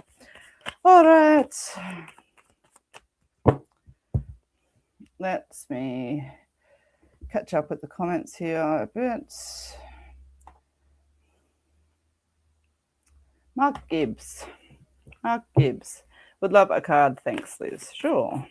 All right, let me catch up with the comments here a bit. Mark Gibbs would love a card, thanks Liz. Sure.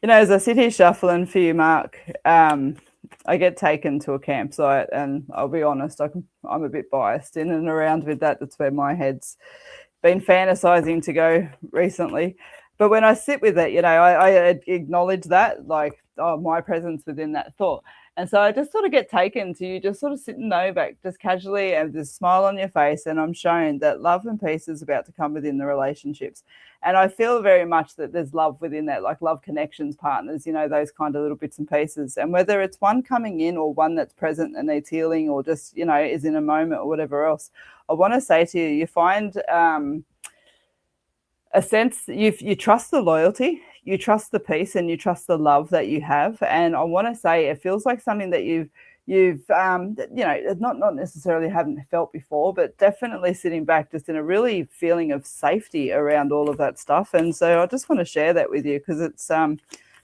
You know, as I sit here shuffling for you, Mark, I get taken to a campsite, and I'll be honest, I'm a bit biased in and around with that. That's where my head's been fantasizing to go recently. But when I sit with it, you know, I acknowledge that, like, my presence within that thought. And so I just sort of get taken to you just sort of sitting back just casually and this smile on your face. And I'm shown that love and peace is about to come within the relationships. And I feel very much that there's love within that, like love connections, partners, those kind of little bits and pieces. And whether it's one coming in or one that's present and needs healing or just, is in a moment or whatever else, I want to say to you, you find a sense you trust the loyalty, you trust the peace, and you trust the love that you have. And I want to say it feels like something that you've not necessarily haven't felt before, but definitely sitting back just in a really feeling of safety around all of that stuff. And so I just want to share that with you because it's something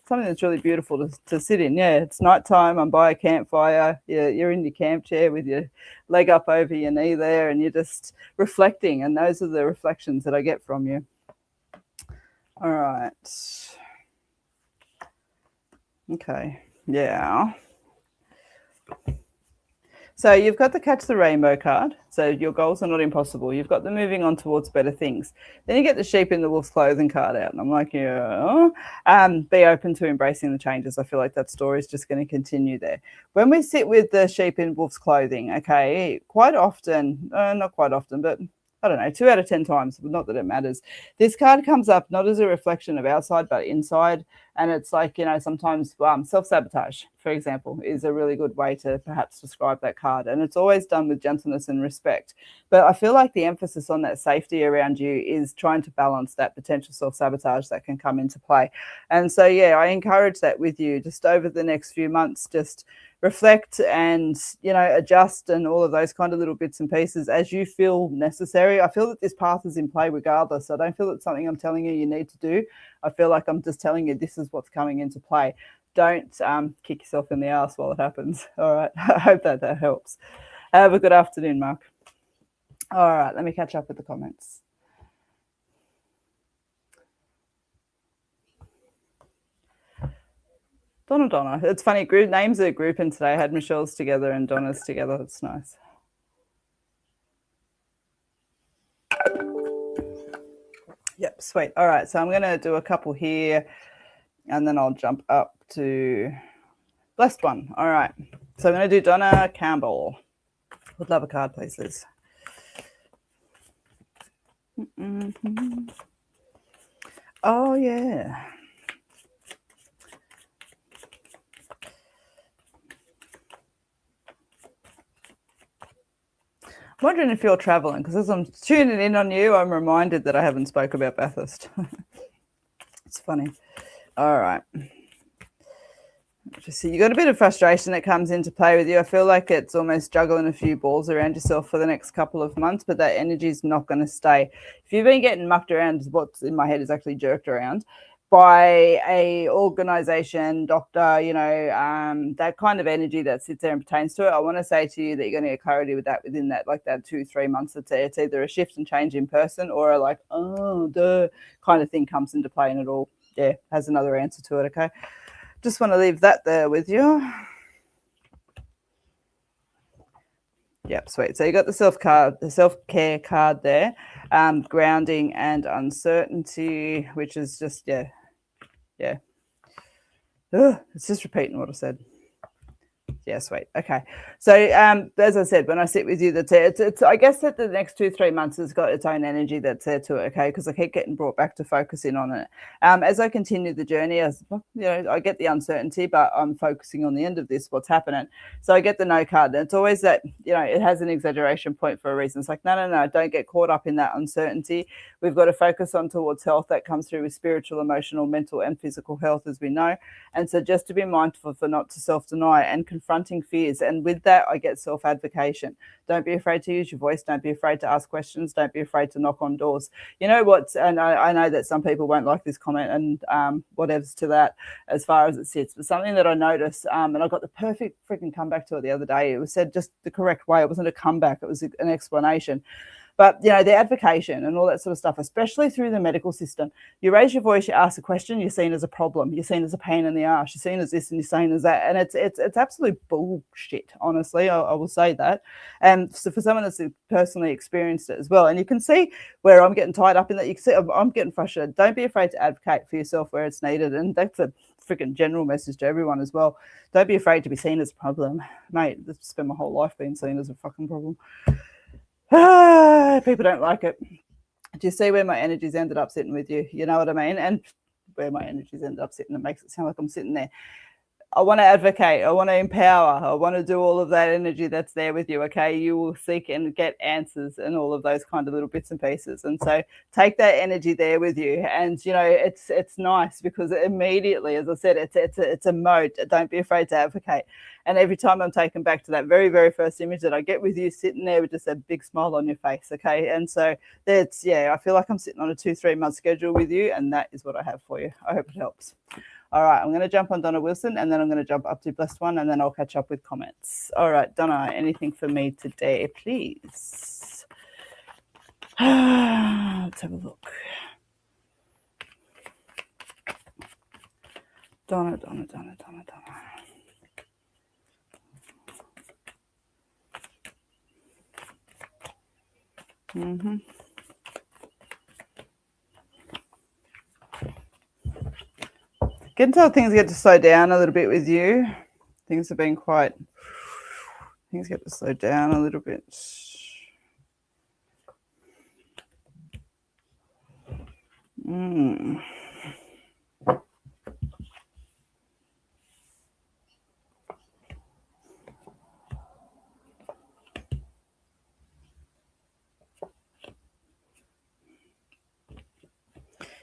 that's really beautiful to sit in. Yeah, it's nighttime, I'm by a campfire, you're in your camp chair with your leg up over your knee there, and you're just reflecting, and those are the reflections that I get from you. All right. Okay. Yeah. So you've got the Catch the Rainbow card. So your goals are not impossible. You've got the moving on towards better things. Then you get the sheep in the wolf's clothing card out. And I'm like, yeah, be open to embracing the changes. I feel like that story is just going to continue there. When we sit with the sheep in wolf's clothing, okay, quite often, not quite often, but I don't know, 2 out of 10 times, but not that it matters. This card comes up not as a reflection of outside, but inside. And it's like, sometimes self-sabotage, for example, is a really good way to perhaps describe that card. And it's always done with gentleness and respect. But I feel like the emphasis on that safety around you is trying to balance that potential self-sabotage that can come into play. And so, yeah, I encourage that with you just over the next few months, just reflect and, adjust and all of those kind of little bits and pieces as you feel necessary. I feel that this path is in play regardless. I don't feel it's something I'm telling you need to do. I feel like I'm just telling you this is what's coming into play. Don't kick yourself in the ass while it happens. All right. I hope that helps. Have a good afternoon, Mark. All right. Let me catch up with the comments. Donna. It's funny. Names are grouping today. I had Michelle's together and Donna's together. It's nice. Yep, sweet. All right, so I'm going to do a couple here, and then I'll jump up to Blessed One. All right, so I'm going to do Donna Campbell. Would love a card, please, Liz. Oh, yeah. I'm wondering if you're traveling, because as I'm tuning in on you, I'm reminded that I haven't spoke about Bathurst. It's funny. All right. Just see, you got a bit of frustration that comes into play with you. I feel like it's almost juggling a few balls around yourself for the next couple of months, but that energy is not going to stay. If you've been getting mucked around, what's in my head is actually jerked around by a organization, doctor, that kind of energy that sits there and pertains to it. I want to say to you that you're going to get clarity with that within that, like that 2-3 months. It's either a shift and change in person or a like, the kind of thing comes into play, and it all, has another answer to it. Okay. Just want to leave that there with you. Yep, sweet. So you got the self-care card there, grounding and uncertainty, which is just, it's just repeating what I said. Yeah, sweet. Okay. So as I said, when I sit with you, it's I guess that the next 2-3 months has got its own energy that's there to it, okay, because I keep getting brought back to focusing on it. As I continue the journey, I get the uncertainty, but I'm focusing on the end of this, what's happening. So I get the no card. And it's always that, it has an exaggeration point for a reason. It's like, no, don't get caught up in that uncertainty. We've got to focus on towards health that comes through with spiritual, emotional, mental, and physical health, as we know. And so just to be mindful for not to self-deny and confronting fears. And with that, I get self-advocation. Don't be afraid to use your voice. Don't be afraid to ask questions. Don't be afraid to knock on doors. You know what? And I know that some people won't like this comment and whatever's to that as far as it sits. But something that I noticed, and I got the perfect freaking comeback to it the other day. It was said just the correct way. It wasn't a comeback. It was an explanation. But, the advocation and all that sort of stuff, especially through the medical system, you raise your voice, you ask a question, you're seen as a problem, you're seen as a pain in the arse, you're seen as this and you're seen as that. And it's absolute bullshit, honestly, I will say that. And so for someone that's personally experienced it as well, and you can see where I'm getting tied up in that, you can see I'm getting frustrated. Don't be afraid to advocate for yourself where it's needed. And that's a freaking general message to everyone as well. Don't be afraid to be seen as a problem. Mate, I've spent my whole life being seen as a fucking problem. People don't like it. Do you see where my energies ended up sitting with you? You know what I mean? And where my energies ended up sitting, it makes it sound like I'm sitting there. I want to advocate. I want to empower. I want to do all of that energy that's there with you, okay? You will seek and get answers and all of those kind of little bits and pieces. And so take that energy there with you. And, you know, it's nice because immediately, as I said, it's a mode. Don't be afraid to advocate. And every time I'm taken back to that very, very first image that I get with you sitting there with just a big smile on your face, okay? And so that's, yeah, I feel like I'm sitting on a 2-3 month schedule with you, and that is what I have for you. I hope it helps. All right, I'm going to jump on Donna Wilson, and then I'm going to jump up to Blessed One, and then I'll catch up with comments. All right, Donna, anything for me today, please? Let's have a look. Donna. Can tell things get to slow down a little bit with you. Things have been quite. Things get to slow down a little bit.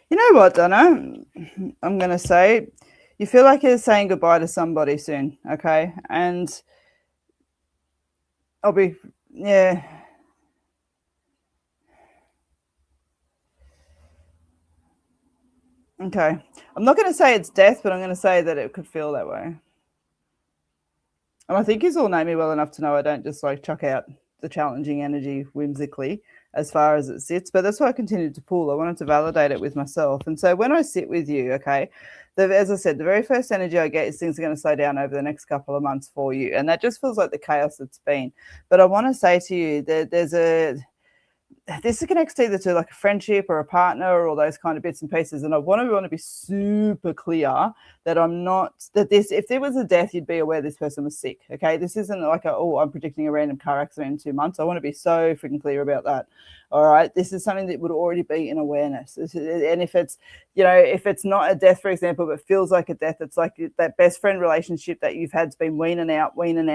You know what, Donna? I'm going to say, you feel like you're saying goodbye to somebody soon, okay? And I'll be, yeah. Okay. I'm not going to say it's death, but I'm going to say that it could feel that way. And I think you all know me well enough to know I don't just like chuck out the challenging energy whimsically as far as it sits, but that's why I continued to pull. I wanted to validate it with myself. And so when I sit with you, okay, as I said, the very first energy I get is things are going to slow down over the next couple of months for you. And that just feels like the chaos it's been. But I want to say to you that this connects either to like a friendship or a partner or all those kind of bits and pieces. And I want to be super clear that I'm not, that this, if there was a death, you'd be aware this person was sick. Okay. This isn't like I'm predicting a random car accident in 2 months. I want to be so freaking clear about that. All right. This is something that would already be in awareness. And if it's, you know, if it's not a death, for example, but feels like a death, it's like that best friend relationship that you've had's been weaning out, and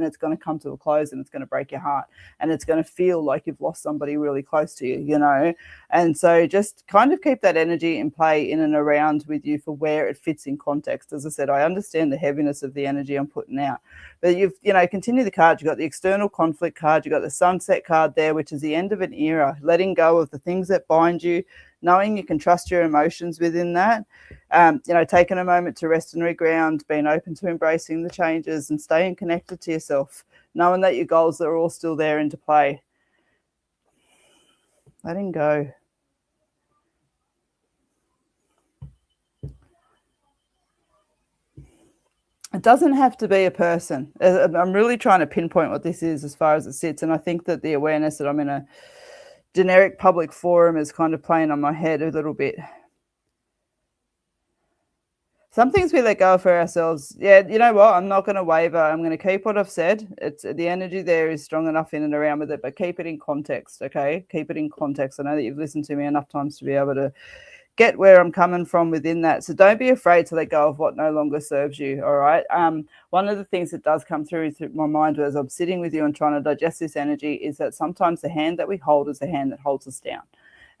it's going to come to a close and it's going to break your heart. And it's going to feel like you've lost somebody really close to you, you know? And so just kind of keep that energy in play in and around with you for where it fits in context. As I said, I understand the heaviness of the energy I'm putting out, but continue the cards. You've got the external conflict card. You've got the sunset card there, which is the end of an era, letting go of the things that bind you, knowing you can trust your emotions within that, taking a moment to rest and reground, being open to embracing the changes and staying connected to yourself, knowing that your goals are all still there into play. Letting go. It doesn't have to be a person. I'm really trying to pinpoint what this is as far as it sits. And I think that the awareness that I'm in a generic public forum is kind of playing on my head a little bit. Some things we let go for ourselves. Yeah, you know what? I'm not going to waver. I'm going to keep what I've said. It's the energy there is strong enough in and around with it, but keep it in context, okay? Keep it in context. I know that you've listened to me enough times to be able to get where I'm coming from within that. So don't be afraid to let go of what no longer serves you, all right? One of the things that does come through my mind as I'm sitting with you and trying to digest this energy is that sometimes the hand that we hold is the hand that holds us down.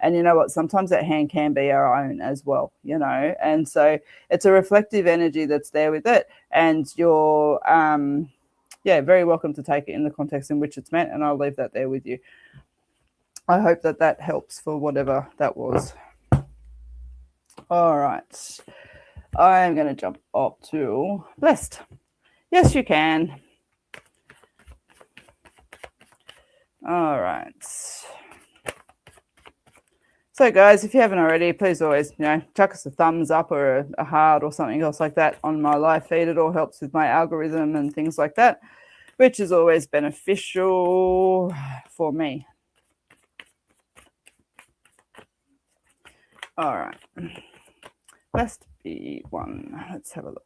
And you know what? Sometimes that hand can be our own as well, you know? And so it's a reflective energy that's there with it. And you're, very welcome to take it in the context in which it's meant. And I'll leave that there with you. I hope that that helps for whatever that was. All right. I'm going to jump up to Blessed. Yes, you can. All right. So, guys, if you haven't already, please always, chuck us a thumbs up or a heart or something else like that on my live feed. It all helps with my algorithm and things like that, which is always beneficial for me. All right. Blessed. be one. Let's have a look.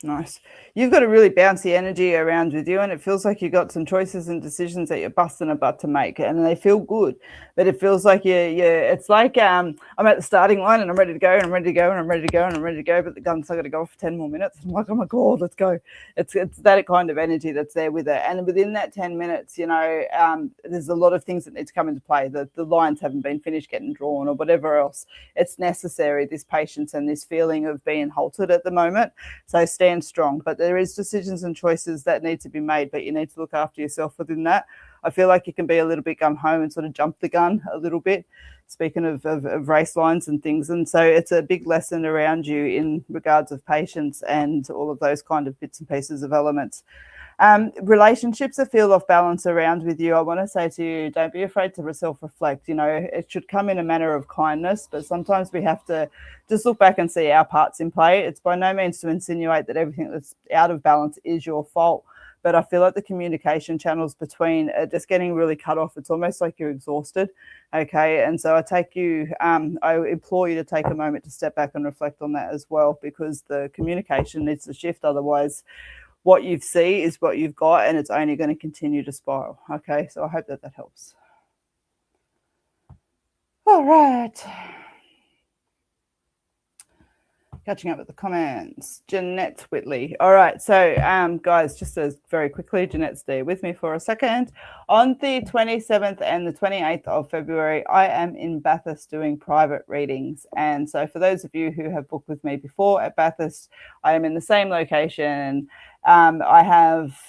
Nice. You've got a really bouncy energy around with you, and it feels like you've got some choices and decisions that you're busting a butt to make, and they feel good. But it feels like it's like I'm at the starting line and I'm ready to go and I'm ready to go and I'm ready to go and I'm ready to go, but the gun's still got to go for 10 more minutes. I'm like, oh my God, let's go. It's that kind of energy that's there with it. And within that 10 minutes, there's a lot of things that need to come into play. The lines haven't been finished getting drawn or whatever else. It's necessary, this patience and this feeling of being halted at the moment. So stand strong, but there is decisions and choices that need to be made, but you need to look after yourself within that. I feel like you can be a little bit gun home and sort of jump the gun a little bit, speaking of race lines and things. And so it's a big lesson around you in regards of patience and all of those kind of bits and pieces of elements. Relationships that feel off balance around with you, I want to say to you, don't be afraid to self-reflect. It should come in a manner of kindness, but sometimes we have to just look back and see our parts in play. It's by no means to insinuate that everything that's out of balance is your fault, but I feel like the communication channels between are just getting really cut off. It's almost like you're exhausted. Okay. And so I implore you to take a moment to step back and reflect on that as well, because the communication needs to shift. Otherwise, what you see is what you've got, and it's only going to continue to spiral. Okay, so I hope that helps. All right. Catching up with the comments. Jeanette Whitley. All right, so guys, just as very quickly, Jeanette, stay with me for a second. On the 27th and the 28th of February, I am in Bathurst doing private readings. And so for those of you who have booked with me before at Bathurst, I am in the same location. I have,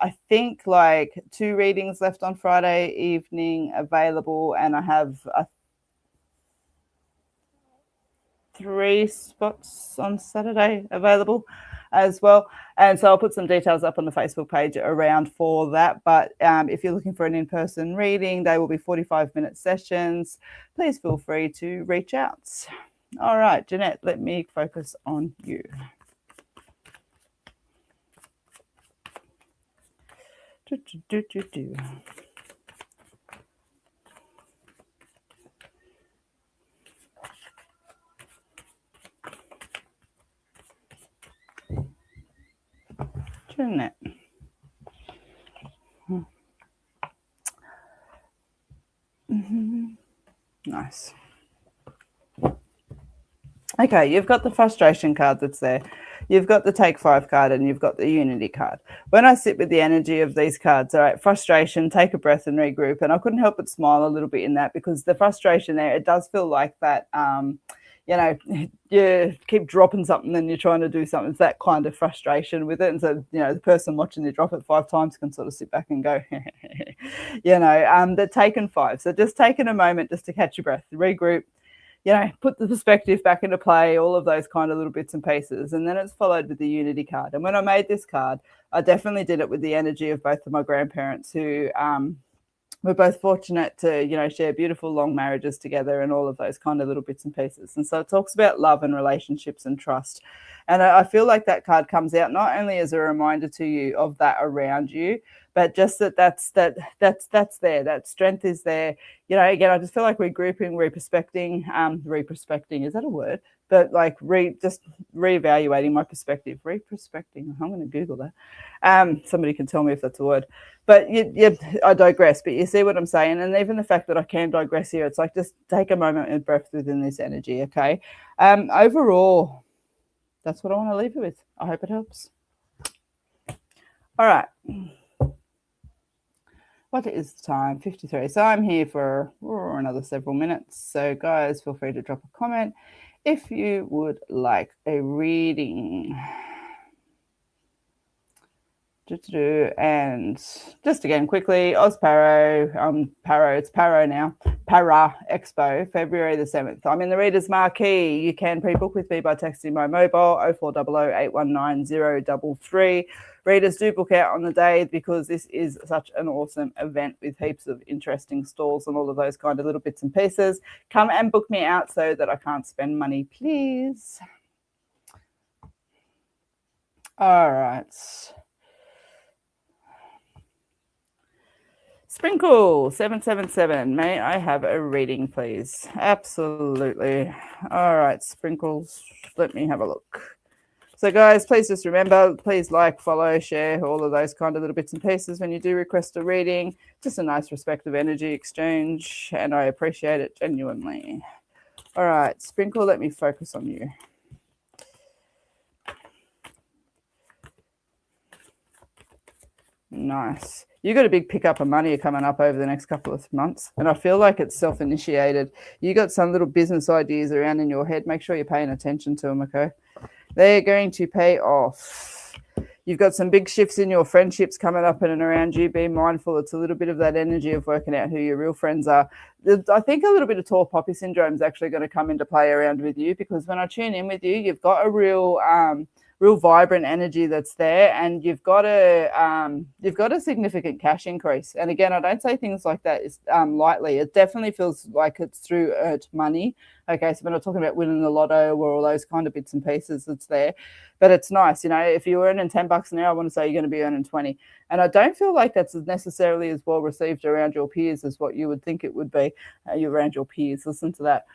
I think, like 2 readings left on Friday evening available, and I have 3 spots on Saturday available as well. And so I'll put some details up on the Facebook page around for that. But if you're looking for an in-person reading, they will be 45-minute sessions. Please feel free to reach out. All right, Jeanette, let me focus on you. Jeanette. Nice. Okay, you've got the frustration card that's there. You've got the Take 5 card, and you've got the Unity card. When I sit with the energy of these cards, all right, frustration, take a breath and regroup. And I couldn't help but smile a little bit in that, because the frustration there, it does feel like that, you keep dropping something and you're trying to do something. It's that kind of frustration with it. And so, the person watching you drop it 5 times can sort of sit back and go, they're taking 5. So just taking a moment just to catch your breath, regroup, put the perspective back into play, all of those kind of little bits and pieces. And then it's followed with the Unity card. And when I made this card, I definitely did it with the energy of both of my grandparents, who were both fortunate to, share beautiful long marriages together and all of those kind of little bits and pieces. And so it talks about love and relationships and trust. And I feel like that card comes out not only as a reminder to you of that around you, but just that's there. That strength is there. Again, I just feel like regrouping, reperspecting, is that a word? But like just reevaluating my perspective. Reperspecting. I'm going to Google that. Somebody can tell me if that's a word. But I digress. But you see what I'm saying? And even the fact that I can digress here, it's like just take a moment and breath within this energy, okay? Overall, that's what I want to leave you with. I hope it helps. All right. What is the time? 53. So I'm here for another several minutes. So guys, feel free to drop a comment if you would like a reading. And just again quickly, Paro, it's Paro now, Para Expo, February the 7th. I'm in the Reader's Marquee. You can pre-book with me by texting my mobile 0400 819 033. Readers, do book out on the day, because this is such an awesome event with heaps of interesting stalls and all of those kind of little bits and pieces. Come and book me out so that I can't spend money, please. All right. Sprinkle 777. May I have a reading, please? Absolutely. All right, Sprinkles. Let me have a look. So, guys, please just remember, please like, follow, share, all of those kind of little bits and pieces when you do request a reading. Just a nice respective energy exchange, and I appreciate it genuinely. All right, Sprinkle, let me focus on you. Nice. You got a big pickup of money coming up over the next couple of months, and I feel like it's self-initiated. You got some little business ideas around in your head. Make sure you're paying attention to them, okay? They're going to pay off. You've got some big shifts in your friendships coming up in and around you. Be mindful. It's a little bit of that energy of working out who your real friends are. I think a little bit of tall poppy syndrome is actually going to come into play around with you, because when I tune in with you, you've got a real vibrant energy that's there, and you've got a significant cash increase. And again, I don't say things like that lightly. It definitely feels like it's through earned money. Okay, so we're not talking about winning the lotto or all those kind of bits and pieces that's there, but it's nice. You know, if you're earning $10 an hour, I want to say you're going to be earning 20. And I don't feel like that's necessarily as well received around your peers as what you would think it would be. You around your peers, listen to that.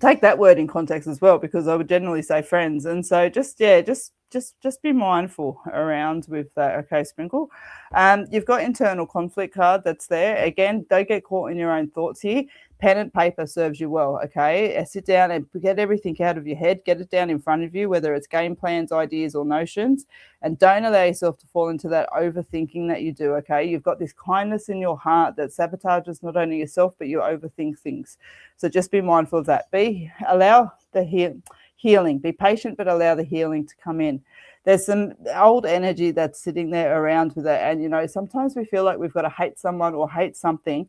Take that word in context as well, because I would generally say friends. And so just be mindful around with that. Okay, Sprinkle. You've got internal conflict card that's there. Again, don't get caught in your own thoughts here. Pen and paper serves you well, okay? Sit down and get everything out of your head. Get it down in front of you, whether it's game plans, ideas, or notions. And don't allow yourself to fall into that overthinking that you do, okay? You've got this kindness in your heart that sabotages not only yourself, but you overthink things. So just be mindful of that. Allow the healing. Be patient, but allow the healing to come in. There's some old energy that's sitting there around with it. And, you know, sometimes we feel like we've got to hate someone or hate something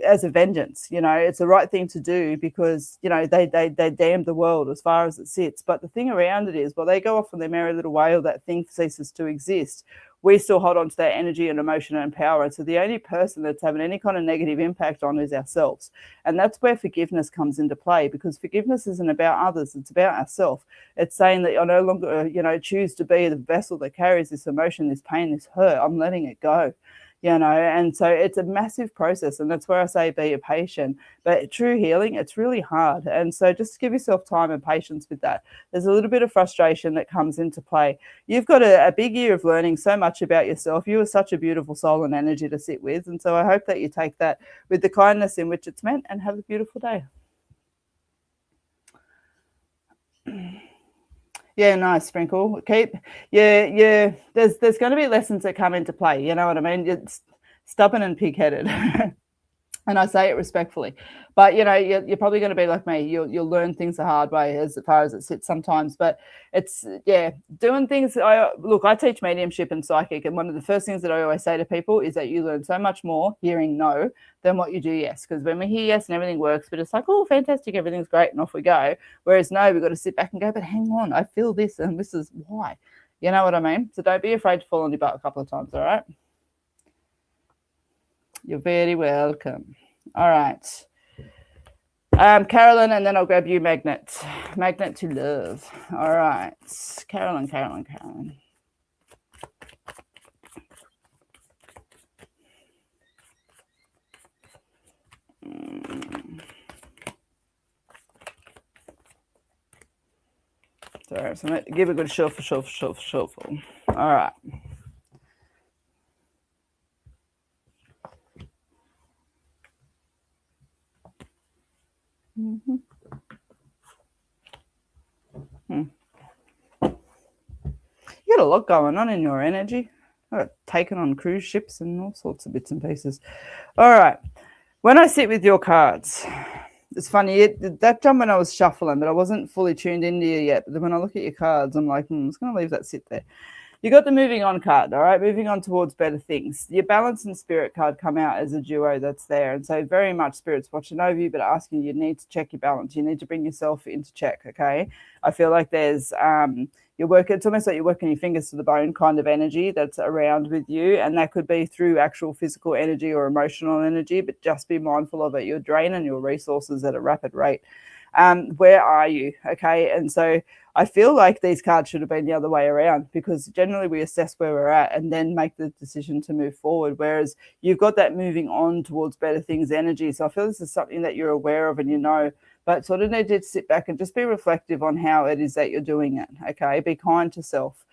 as a vengeance. You know, it's the right thing to do because, you know, they damn the world as far as it sits. But the thing around it is, well, they go off on their merry little way, or that thing ceases to exist. We still hold on to that energy and emotion and power. So the only person that's having any kind of negative impact on is ourselves. And that's where forgiveness comes into play, because forgiveness isn't about others. It's about ourselves. It's saying that I no longer, you know, choose to be the vessel that carries this emotion, this pain, this hurt. I'm letting it go. You know, and so it's a massive process, and that's where I say be a patient. But true healing, it's really hard, and so just give yourself time and patience with that. There's a little bit of frustration that comes into play. You've got a big year of learning so much about yourself. You are such a beautiful soul and energy to sit with, and so I hope that you take that with the kindness in which it's meant, and have a beautiful day. Yeah, nice, Sprinkle. There's going to be lessons that come into play. You know what I mean? It's stubborn and pig-headed. And I say it respectfully. But, you know, you're probably going to be like me. You'll learn things the hard way as far as it sits sometimes. But it's, doing things. I teach mediumship and psychic. And one of the first things that I always say to people is that you learn so much more hearing no than what you do yes. Because when we hear yes and everything works, but it's like, oh, fantastic, everything's great, and off we go. Whereas no, we've got to sit back and go, but hang on, I feel this, and this is why. You know what I mean? So don't be afraid to fall on your butt a couple of times, all right? You're very welcome. All right. Carolyn, and then I'll grab you, Magnet. Magnet to love. All right. Carolyn. Sorry, so give a good shuffle. All right. Mm-hmm. You got a lot going on in your energy. I've taken on cruise ships and all sorts of bits and pieces. All right. When I sit with your cards, it's funny. That time when I was shuffling, but I wasn't fully tuned into you yet. But then when I look at your cards, I'm like, I'm just going to leave that sit there. You got the moving on card, all right? Moving on towards better things. Your balance and spirit card come out as a duo that's there. And so very much spirit's watching over you, but asking you need to check your balance. You need to bring yourself into check, okay? I feel like there's it's almost like you're working your fingers to the bone kind of energy that's around with you. And that could be through actual physical energy or emotional energy, but just be mindful of it. You're draining your resources at a rapid rate. Where are you? Okay. And so I feel like these cards should have been the other way around, because generally we assess where we're at and then make the decision to move forward. Whereas you've got that moving on towards better things energy. So I feel this is something that you're aware of and you know, but sort of need to sit back and just be reflective on how it is that you're doing it. Okay. Be kind to self.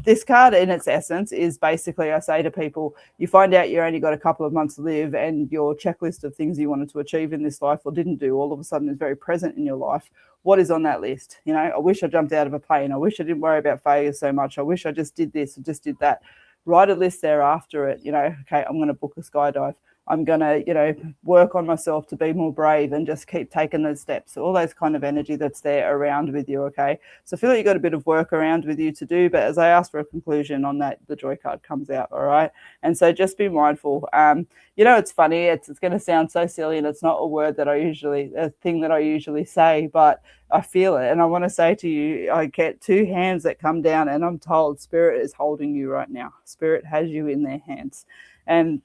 This card in its essence is basically, I say to people, you find out you only got a couple of months to live and your checklist of things you wanted to achieve in this life or didn't do all of a sudden is very present in your life. What is on that list? You know, I wish I jumped out of a plane. I wish I didn't worry about failure so much. I wish I just did this or just did that. Write a list there after it. You know, okay, I'm going to book a skydive. I'm going to, you know, work on myself to be more brave and just keep taking those steps. All those kind of energy that's there around with you, okay? So I feel like you've got a bit of work around with you to do, but as I ask for a conclusion on that, the joy card comes out, all right? And so just be mindful. You know, it's funny. It's going to sound so silly, and it's not a thing that I usually say, but I feel it. And I want to say to you, I get two hands that come down, and I'm told Spirit is holding you right now. Spirit has you in their hands. And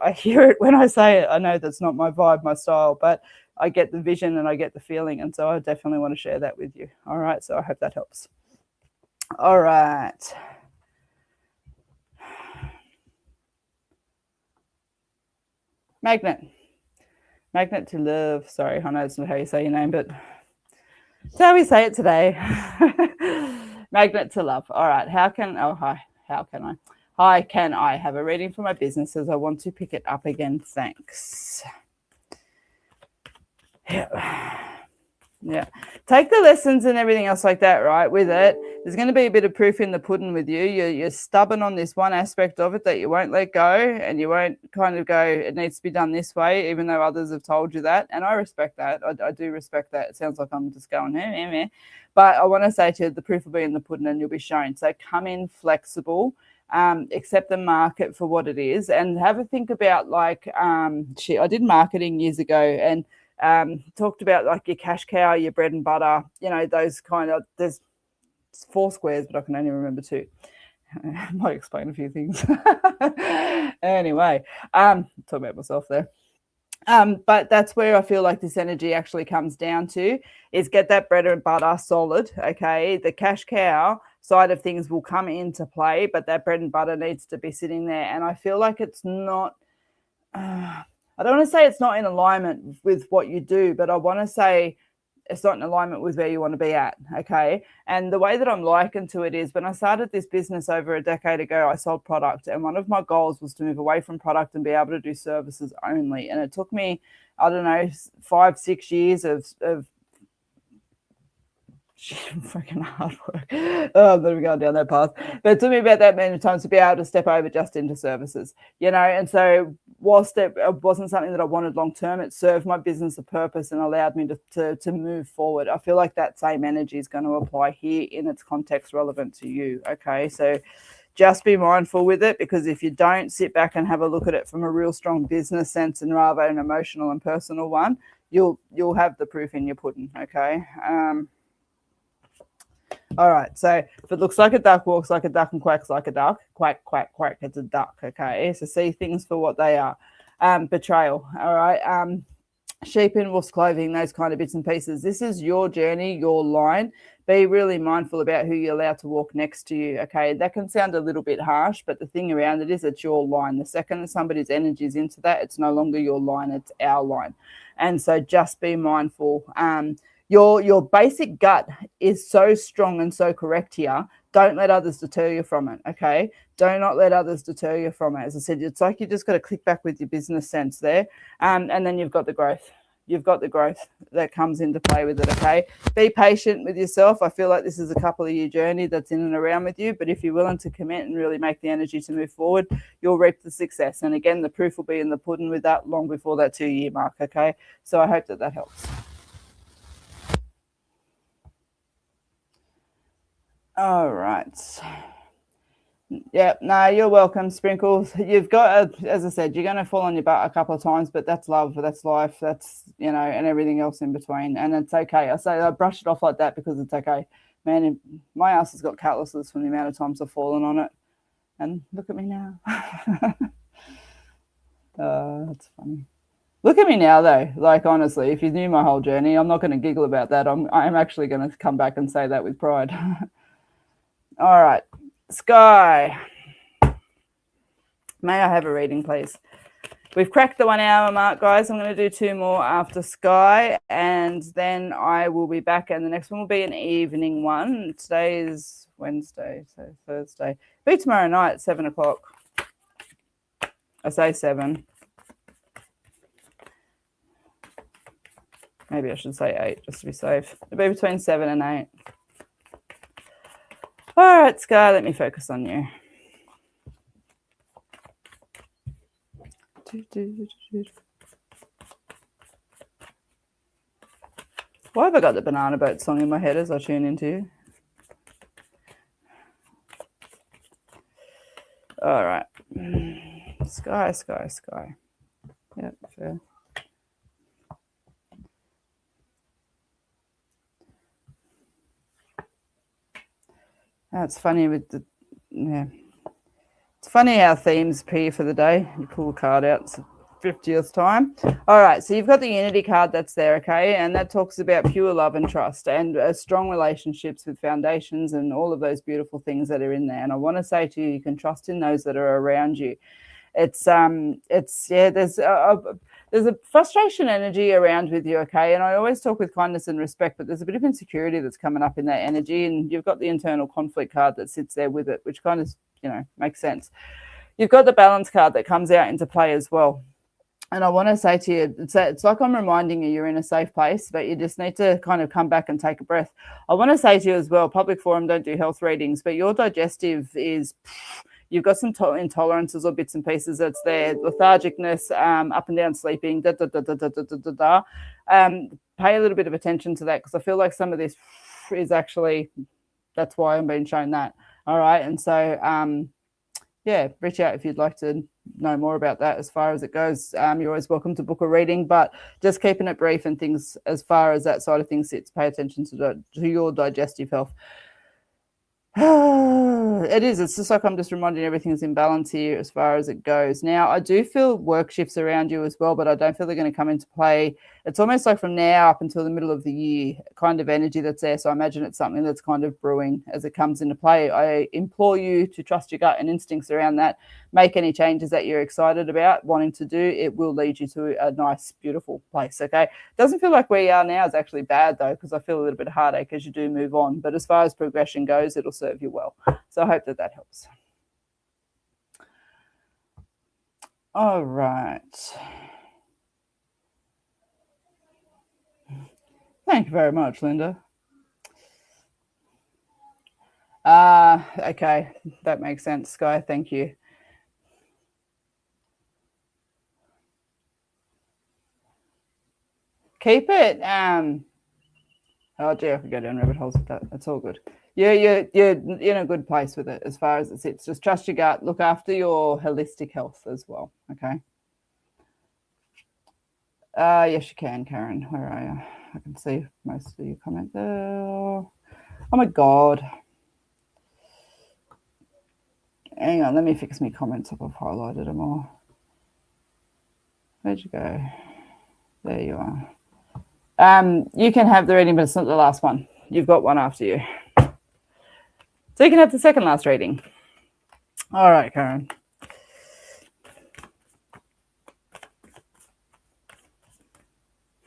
I hear it when I say it. I know that's not my vibe, my style, but I get the vision and I get the feeling. And so I definitely want to share that with you. All right. So I hope that helps. All right. Magnet to love. Sorry, I know it's not how you say your name, but it's how we say it today. Magnet to love. All right. How can I have a reading for my business as I want to pick it up again? Thanks. Yeah. Take the lessons and everything else like that, right, with it. There's going to be a bit of proof in the pudding with you. You're stubborn on this one aspect of it that you won't let go, and you won't kind of go, it needs to be done this way, even though others have told you that. And I respect that. I do respect that. It sounds like I'm just going, eh. But I want to say to you, the proof will be in the pudding and you'll be shown. So come in flexible. Accept the market for what it is, and have a think about like I did marketing years ago, and talked about like your cash cow, your bread and butter, you know, those kind of, there's 4 squares, but I can only remember 2. I might explain a few things. Anyway, talk about myself there. But that's where I feel like this energy actually comes down to, is get that bread and butter solid. Okay. The cash cow side of things will come into play, but that bread and butter needs to be sitting there. And I feel like it's not, I don't want to say it's not in alignment with what you do, but I want to say it's not in alignment with where you want to be at. Okay. And the way that I'm likened to it is, when I started this business over a decade ago, I sold product. And one of my goals was to move away from product and be able to do services only. And it took me, I don't know, 5-6 years of freaking hard work. Oh, I'm going down that path. But it took me about that many times to be able to step over just into services, you know. And so whilst it wasn't something that I wanted long term, it served my business a purpose and allowed me to move forward. I feel like that same energy is going to apply here in its context relevant to you. Okay, so just be mindful with it, because if you don't sit back and have a look at it from a real strong business sense and rather an emotional and personal one, you'll have the proof in your pudding. Okay. All right, so if it looks like a duck, walks like a duck, and quacks like a duck, quack, quack, quack, it's a duck, okay? So see things for what they are. Betrayal, all right? Sheep in wolf's clothing, those kind of bits and pieces. This is your journey, your line. Be really mindful about who you allow to walk next to you, okay? That can sound a little bit harsh, but the thing around it is it's your line. The second that somebody's energy is into that, it's no longer your line, it's our line. And so just be mindful. Your basic gut is so strong and so correct here. Don't let others deter you from it, okay? Do not let others deter you from it. As I said, it's like you just got to click back with your business sense there, and then you've got the growth. You've got the growth that comes into play with it, okay? Be patient with yourself. I feel like this is a couple of year journey that's in and around with you, but if you're willing to commit and really make the energy to move forward, you'll reap the success. And again, the proof will be in the pudding with that long before that 2-year mark, okay? So I hope that helps. All right. Yeah, no, you're welcome, Sprinkles. You've got, as I said, you're going to fall on your butt a couple of times, but that's love, that's life, that's, you know, and everything else in between. And it's okay. I brush it off like that because it's okay. Man, my ass has got calluses from the amount of times I've fallen on it. And look at me now. That's funny. Look at me now, though. Like, honestly, if you knew my whole journey, I'm not going to giggle about that. I'm actually going to come back and say that with pride. All right. Sky. May I have a reading, please? We've cracked the 1 hour mark, guys. I'm going to do 2 more after Sky, and then I will be back, and the next one will be an evening one. Today is Wednesday, so Thursday. Be tomorrow night at 7 o'clock. I say 7. Maybe I should say 8 just to be safe. It'll be between 7 and 8. All right, Sky, let me focus on you. Why have I got the Banana Boat song in my head as I tune into you? All right. Sky, Sky, Sky. Yep, fair. That's funny with the, yeah. It's funny how themes appear for the day. You pull a card out, it's the 50th time. All right, so you've got the Unity card that's there, okay? And that talks about pure love and trust and strong relationships with foundations and all of those beautiful things that are in there. And I want to say to you, you can trust in those that are around you. It's yeah, there's a frustration energy around with you, okay? And I always talk with kindness and respect, but there's a bit of insecurity that's coming up in that energy, and you've got the internal conflict card that sits there with it, which kind of, you know, makes sense. You've got the balance card that comes out into play as well. And I want to say to you, it's like I'm reminding you you're in a safe place, but you just need to kind of come back and take a breath. I want to say to you as well, public forum don't do health readings, but your digestive is... You've got some intolerances or bits and pieces that's there, lethargicness, up and down sleeping, Pay a little bit of attention to that, because I feel like some of this is actually, that's why I'm being shown that. All right. And so, yeah, reach out if you'd like to know more about that as far as it goes. You're always welcome to book a reading, but just keeping it brief and things as far as that side of things sits, pay attention to your digestive health. It is. It's just like I'm just reminding everything's in balance here as far as it goes. Now, I do feel work shifts around you as well, but I don't feel they're going to come into play. It's almost like from now up until the middle of the year kind of energy that's there. So I imagine it's something that's kind of brewing as it comes into play. I implore you to trust your gut and instincts around that. Make any changes that you're excited about wanting to do. It will lead you to a nice, beautiful place, okay? Doesn't feel like where you are now is actually bad, though, because I feel a little bit of heartache as you do move on. But as far as progression goes, it'll serve you well. So I hope that helps. All right. Thank you very much, Linda. Okay, that makes sense, Sky. Thank you. Keep it. Oh, gee, I could go down rabbit holes with that. That's all good. You're in a good place with it as far as it sits. Just trust your gut. Look after your holistic health as well. Okay. Yes, you can, Karen. Where are you? I can see most of your comment there. Oh my God. Hang on, let me fix my comments up. I've highlighted them all. Where'd you go? There you are. You can have the reading, but it's not the last one. You've got one after you. So you can have the second last reading. All right, Karen.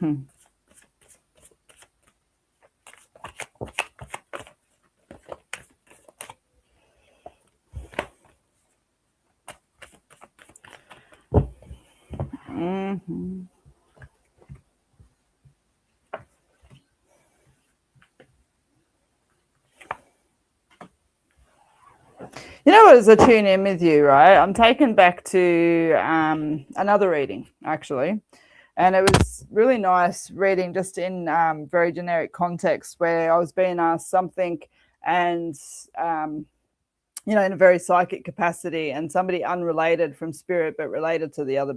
Mm-hmm. You know what, as I tune in with you, right, I'm taken back to another reading, actually. And it was really nice reading just in very generic context where I was being asked something and, you know, in a very psychic capacity, and somebody unrelated from spirit but related to the other,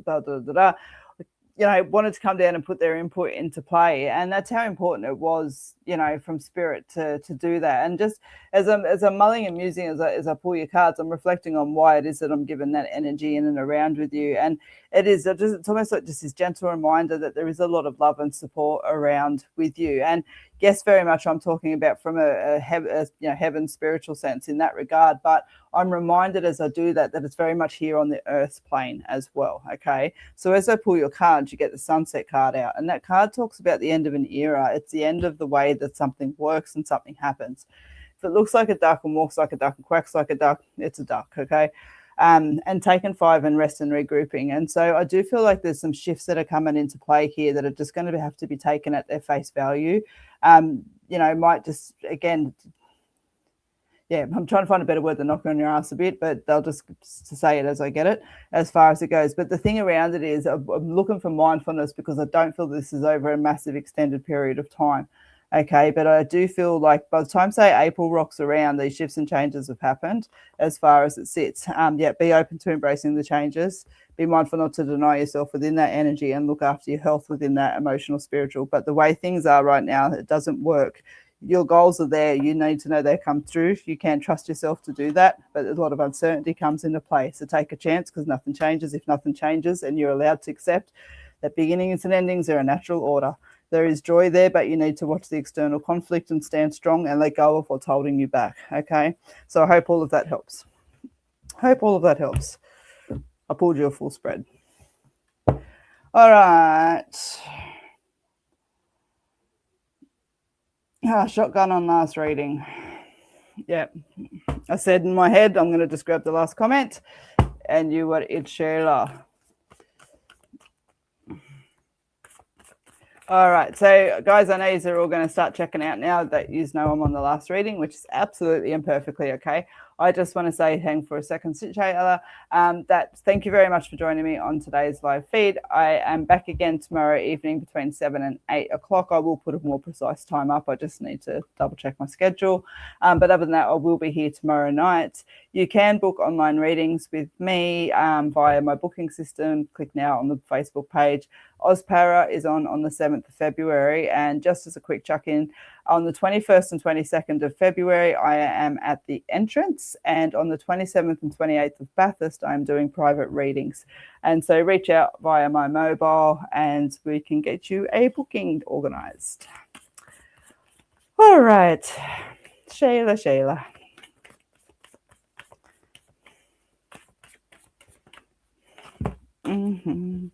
wanted to come down and put their input into play. And that's how important it was, from spirit to do that. And just as I'm mulling and musing as I pull your cards, I'm reflecting on why it is that I'm given that energy in and around with you. And it's almost like just this gentle reminder that there is a lot of love and support around with you. And yes, very much I'm talking about from a heaven spiritual sense in that regard, but I'm reminded as I do that it's very much here on the earth plane as well. Okay, so as I pull your cards, you get the sunset card out, and that card talks about the end of an era. It's the end of the way that something works and something happens. If it looks like a duck and walks like a duck and quacks like a duck, it's a duck. Okay. And taken 5 and rest and regrouping. And so I do feel like there's some shifts that are coming into play here that are just going to have to be taken at their face value. Might just, again, I'm trying to find a better word than knock on your ass a bit, but they'll just say it as I get it, as far as it goes. But the thing around it is I'm looking for mindfulness because I don't feel this is over a massive extended period of time. Okay, but I do feel like by the time, say, April rocks around, these shifts and changes have happened as far as it sits. Be open to embracing the changes. Be mindful not to deny yourself within that energy and look after your health within that emotional, spiritual. But the way things are right now, it doesn't work. Your goals are there. You need to know they come through. You can trust yourself to do that, but a lot of uncertainty comes into play. So take a chance because nothing changes if nothing changes, and you're allowed to accept that beginnings and endings are a natural order. There is joy there, but you need to watch the external conflict and stand strong and let go of what's holding you back, okay? So I hope all of that helps. I pulled you a full spread. All right. Shotgun on last reading. Yeah. I said in my head, I'm going to just grab the last comment, and you were it, Sheila. All right, so guys, I know you're all going to start checking out now that you know I'm on the last reading, which is absolutely and perfectly okay. I just want to say, hang for a second, Shayla, that thank you very much for joining me on today's live feed. I am back again tomorrow evening between 7 and 8 o'clock. I will put a more precise time up. I just need to double check my schedule. But other than that, I will be here tomorrow night. You can book online readings with me via my booking system. Click now on the Facebook page. Ozpara is on the 7th of February. And just as a quick check-in, on the 21st and 22nd of February, I am at the entrance. And on the 27th and 28th of Bathurst, I'm doing private readings. And so reach out via my mobile and we can get you a booking organised. All right. Shayla. Mm-hmm.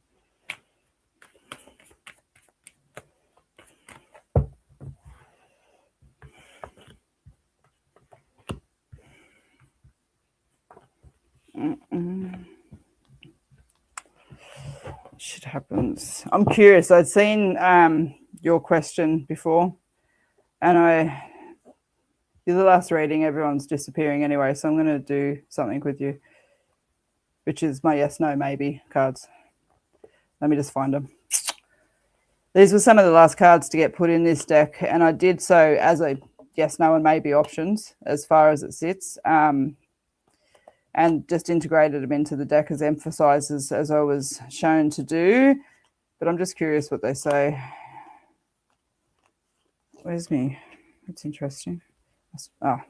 Shit happens. I'm curious. I'd seen your question before, and you're the last reading. Everyone's disappearing anyway, so I'm going to do something with you, which is my yes, no, maybe cards. Let me just find them. These were some of the last cards to get put in this deck, and I did so as a yes, no, and maybe options as far as it sits. And just integrated them into the deck as emphasizes, as I was shown to do. But I'm just curious what they say. Where's me? That's interesting. Hang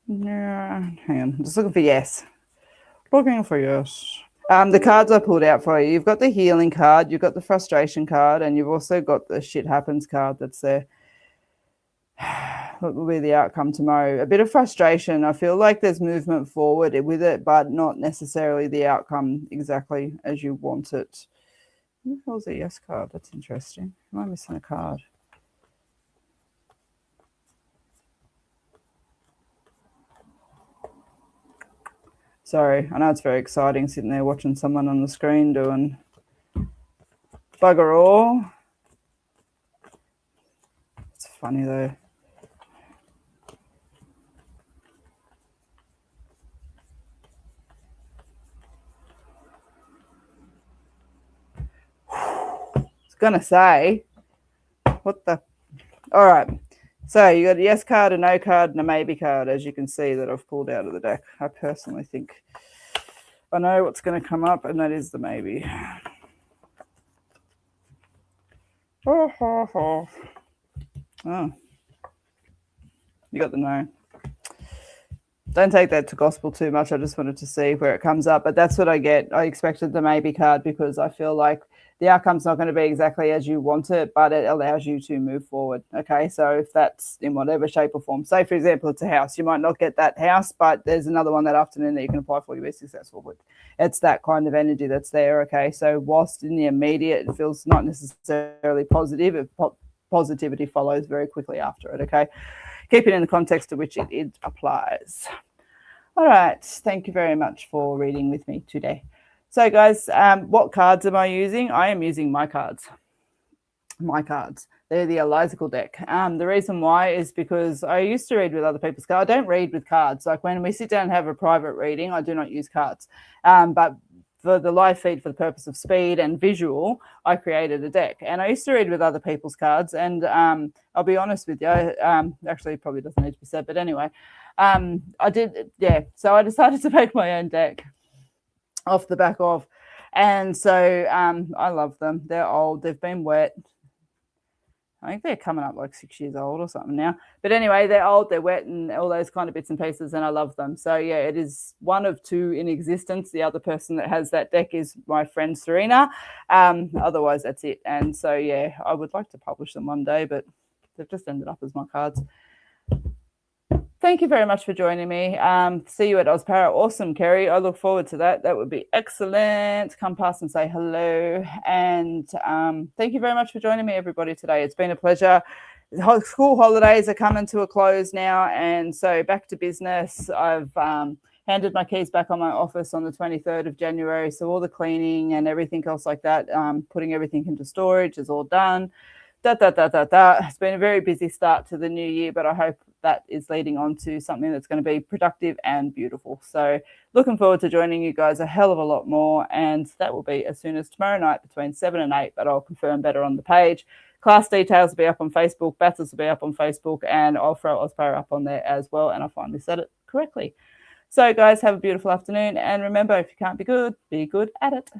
on. I'm just looking for yes. Looking for yes. The cards I pulled out for you. You've got the healing card, you've got the frustration card, and you've also got the shit happens card that's there. What will be the outcome tomorrow? A bit of frustration. I feel like there's movement forward with it, but not necessarily the outcome exactly as you want it. Who the hell's a yes card? That's interesting. Am I missing a card? Sorry, I know it's very exciting sitting there watching someone on the screen doing bugger all. It's funny though. Gonna say what the all right, so you got a yes card, a no card, and a maybe card, as you can see that I've pulled out of the deck. I personally think I know what's going to come up, and that is the maybe. Oh, you got the no. Don't take that to gospel too much. I just wanted to see where it comes up, but that's what I get. I expected the maybe card because I feel like the outcome's not going to be exactly as you want it, but it allows you to move forward. Okay, so if that's in whatever shape or form, say for example it's a house, you might not get that house, but there's another one that afternoon that you can apply for, you'll be successful with. It's that kind of energy that's there. Okay, so whilst in the immediate it feels not necessarily positive, positivity follows very quickly after it. Okay, keep it in the context to which it applies. All right, thank you very much for reading with me today. So guys, what cards am I using? I am using my cards. My cards. They're the Elizical deck. The reason why is because I used to read with other people's cards. I don't read with cards. Like when we sit down and have a private reading, I do not use cards. But for the live feed, for the purpose of speed and visual, I created a deck. And I used to read with other people's cards. And I'll be honest with you, actually it probably doesn't need to be said, but anyway, I did, yeah. So I decided to make my own deck off the back of. And so I love them. They're old. They've been wet. I think they're coming up like 6 years old or something now. But anyway, they're old, they're wet, and all those kind of bits and pieces, and I love them. So, yeah, it is one of two in existence. The other person that has that deck is my friend Serena. Otherwise, that's it. And so, yeah, I would like to publish them one day, but they've just ended up as my cards. Thank you very much for joining me. See you at Ozpara. Awesome, Kerry. I look forward to that. That would be excellent. Come past and say hello. And thank you very much for joining me, everybody, today. It's been a pleasure. The school holidays are coming to a close now, and so back to business. I've handed my keys back on my office on the 23rd of January, so all the cleaning and everything else like that, putting everything into storage is all done. It's been a very busy start to the new year, but I hope that is leading on to something that's going to be productive and beautiful. So looking forward to joining you guys a hell of a lot more, and that will be as soon as tomorrow night between 7 and 8, but I'll confirm better on the page. Class details will be up on Facebook, battles will be up on Facebook, and I'll throw Ozpara up on there as well, and I finally said it correctly. So guys, have a beautiful afternoon, and remember, if you can't be good at it.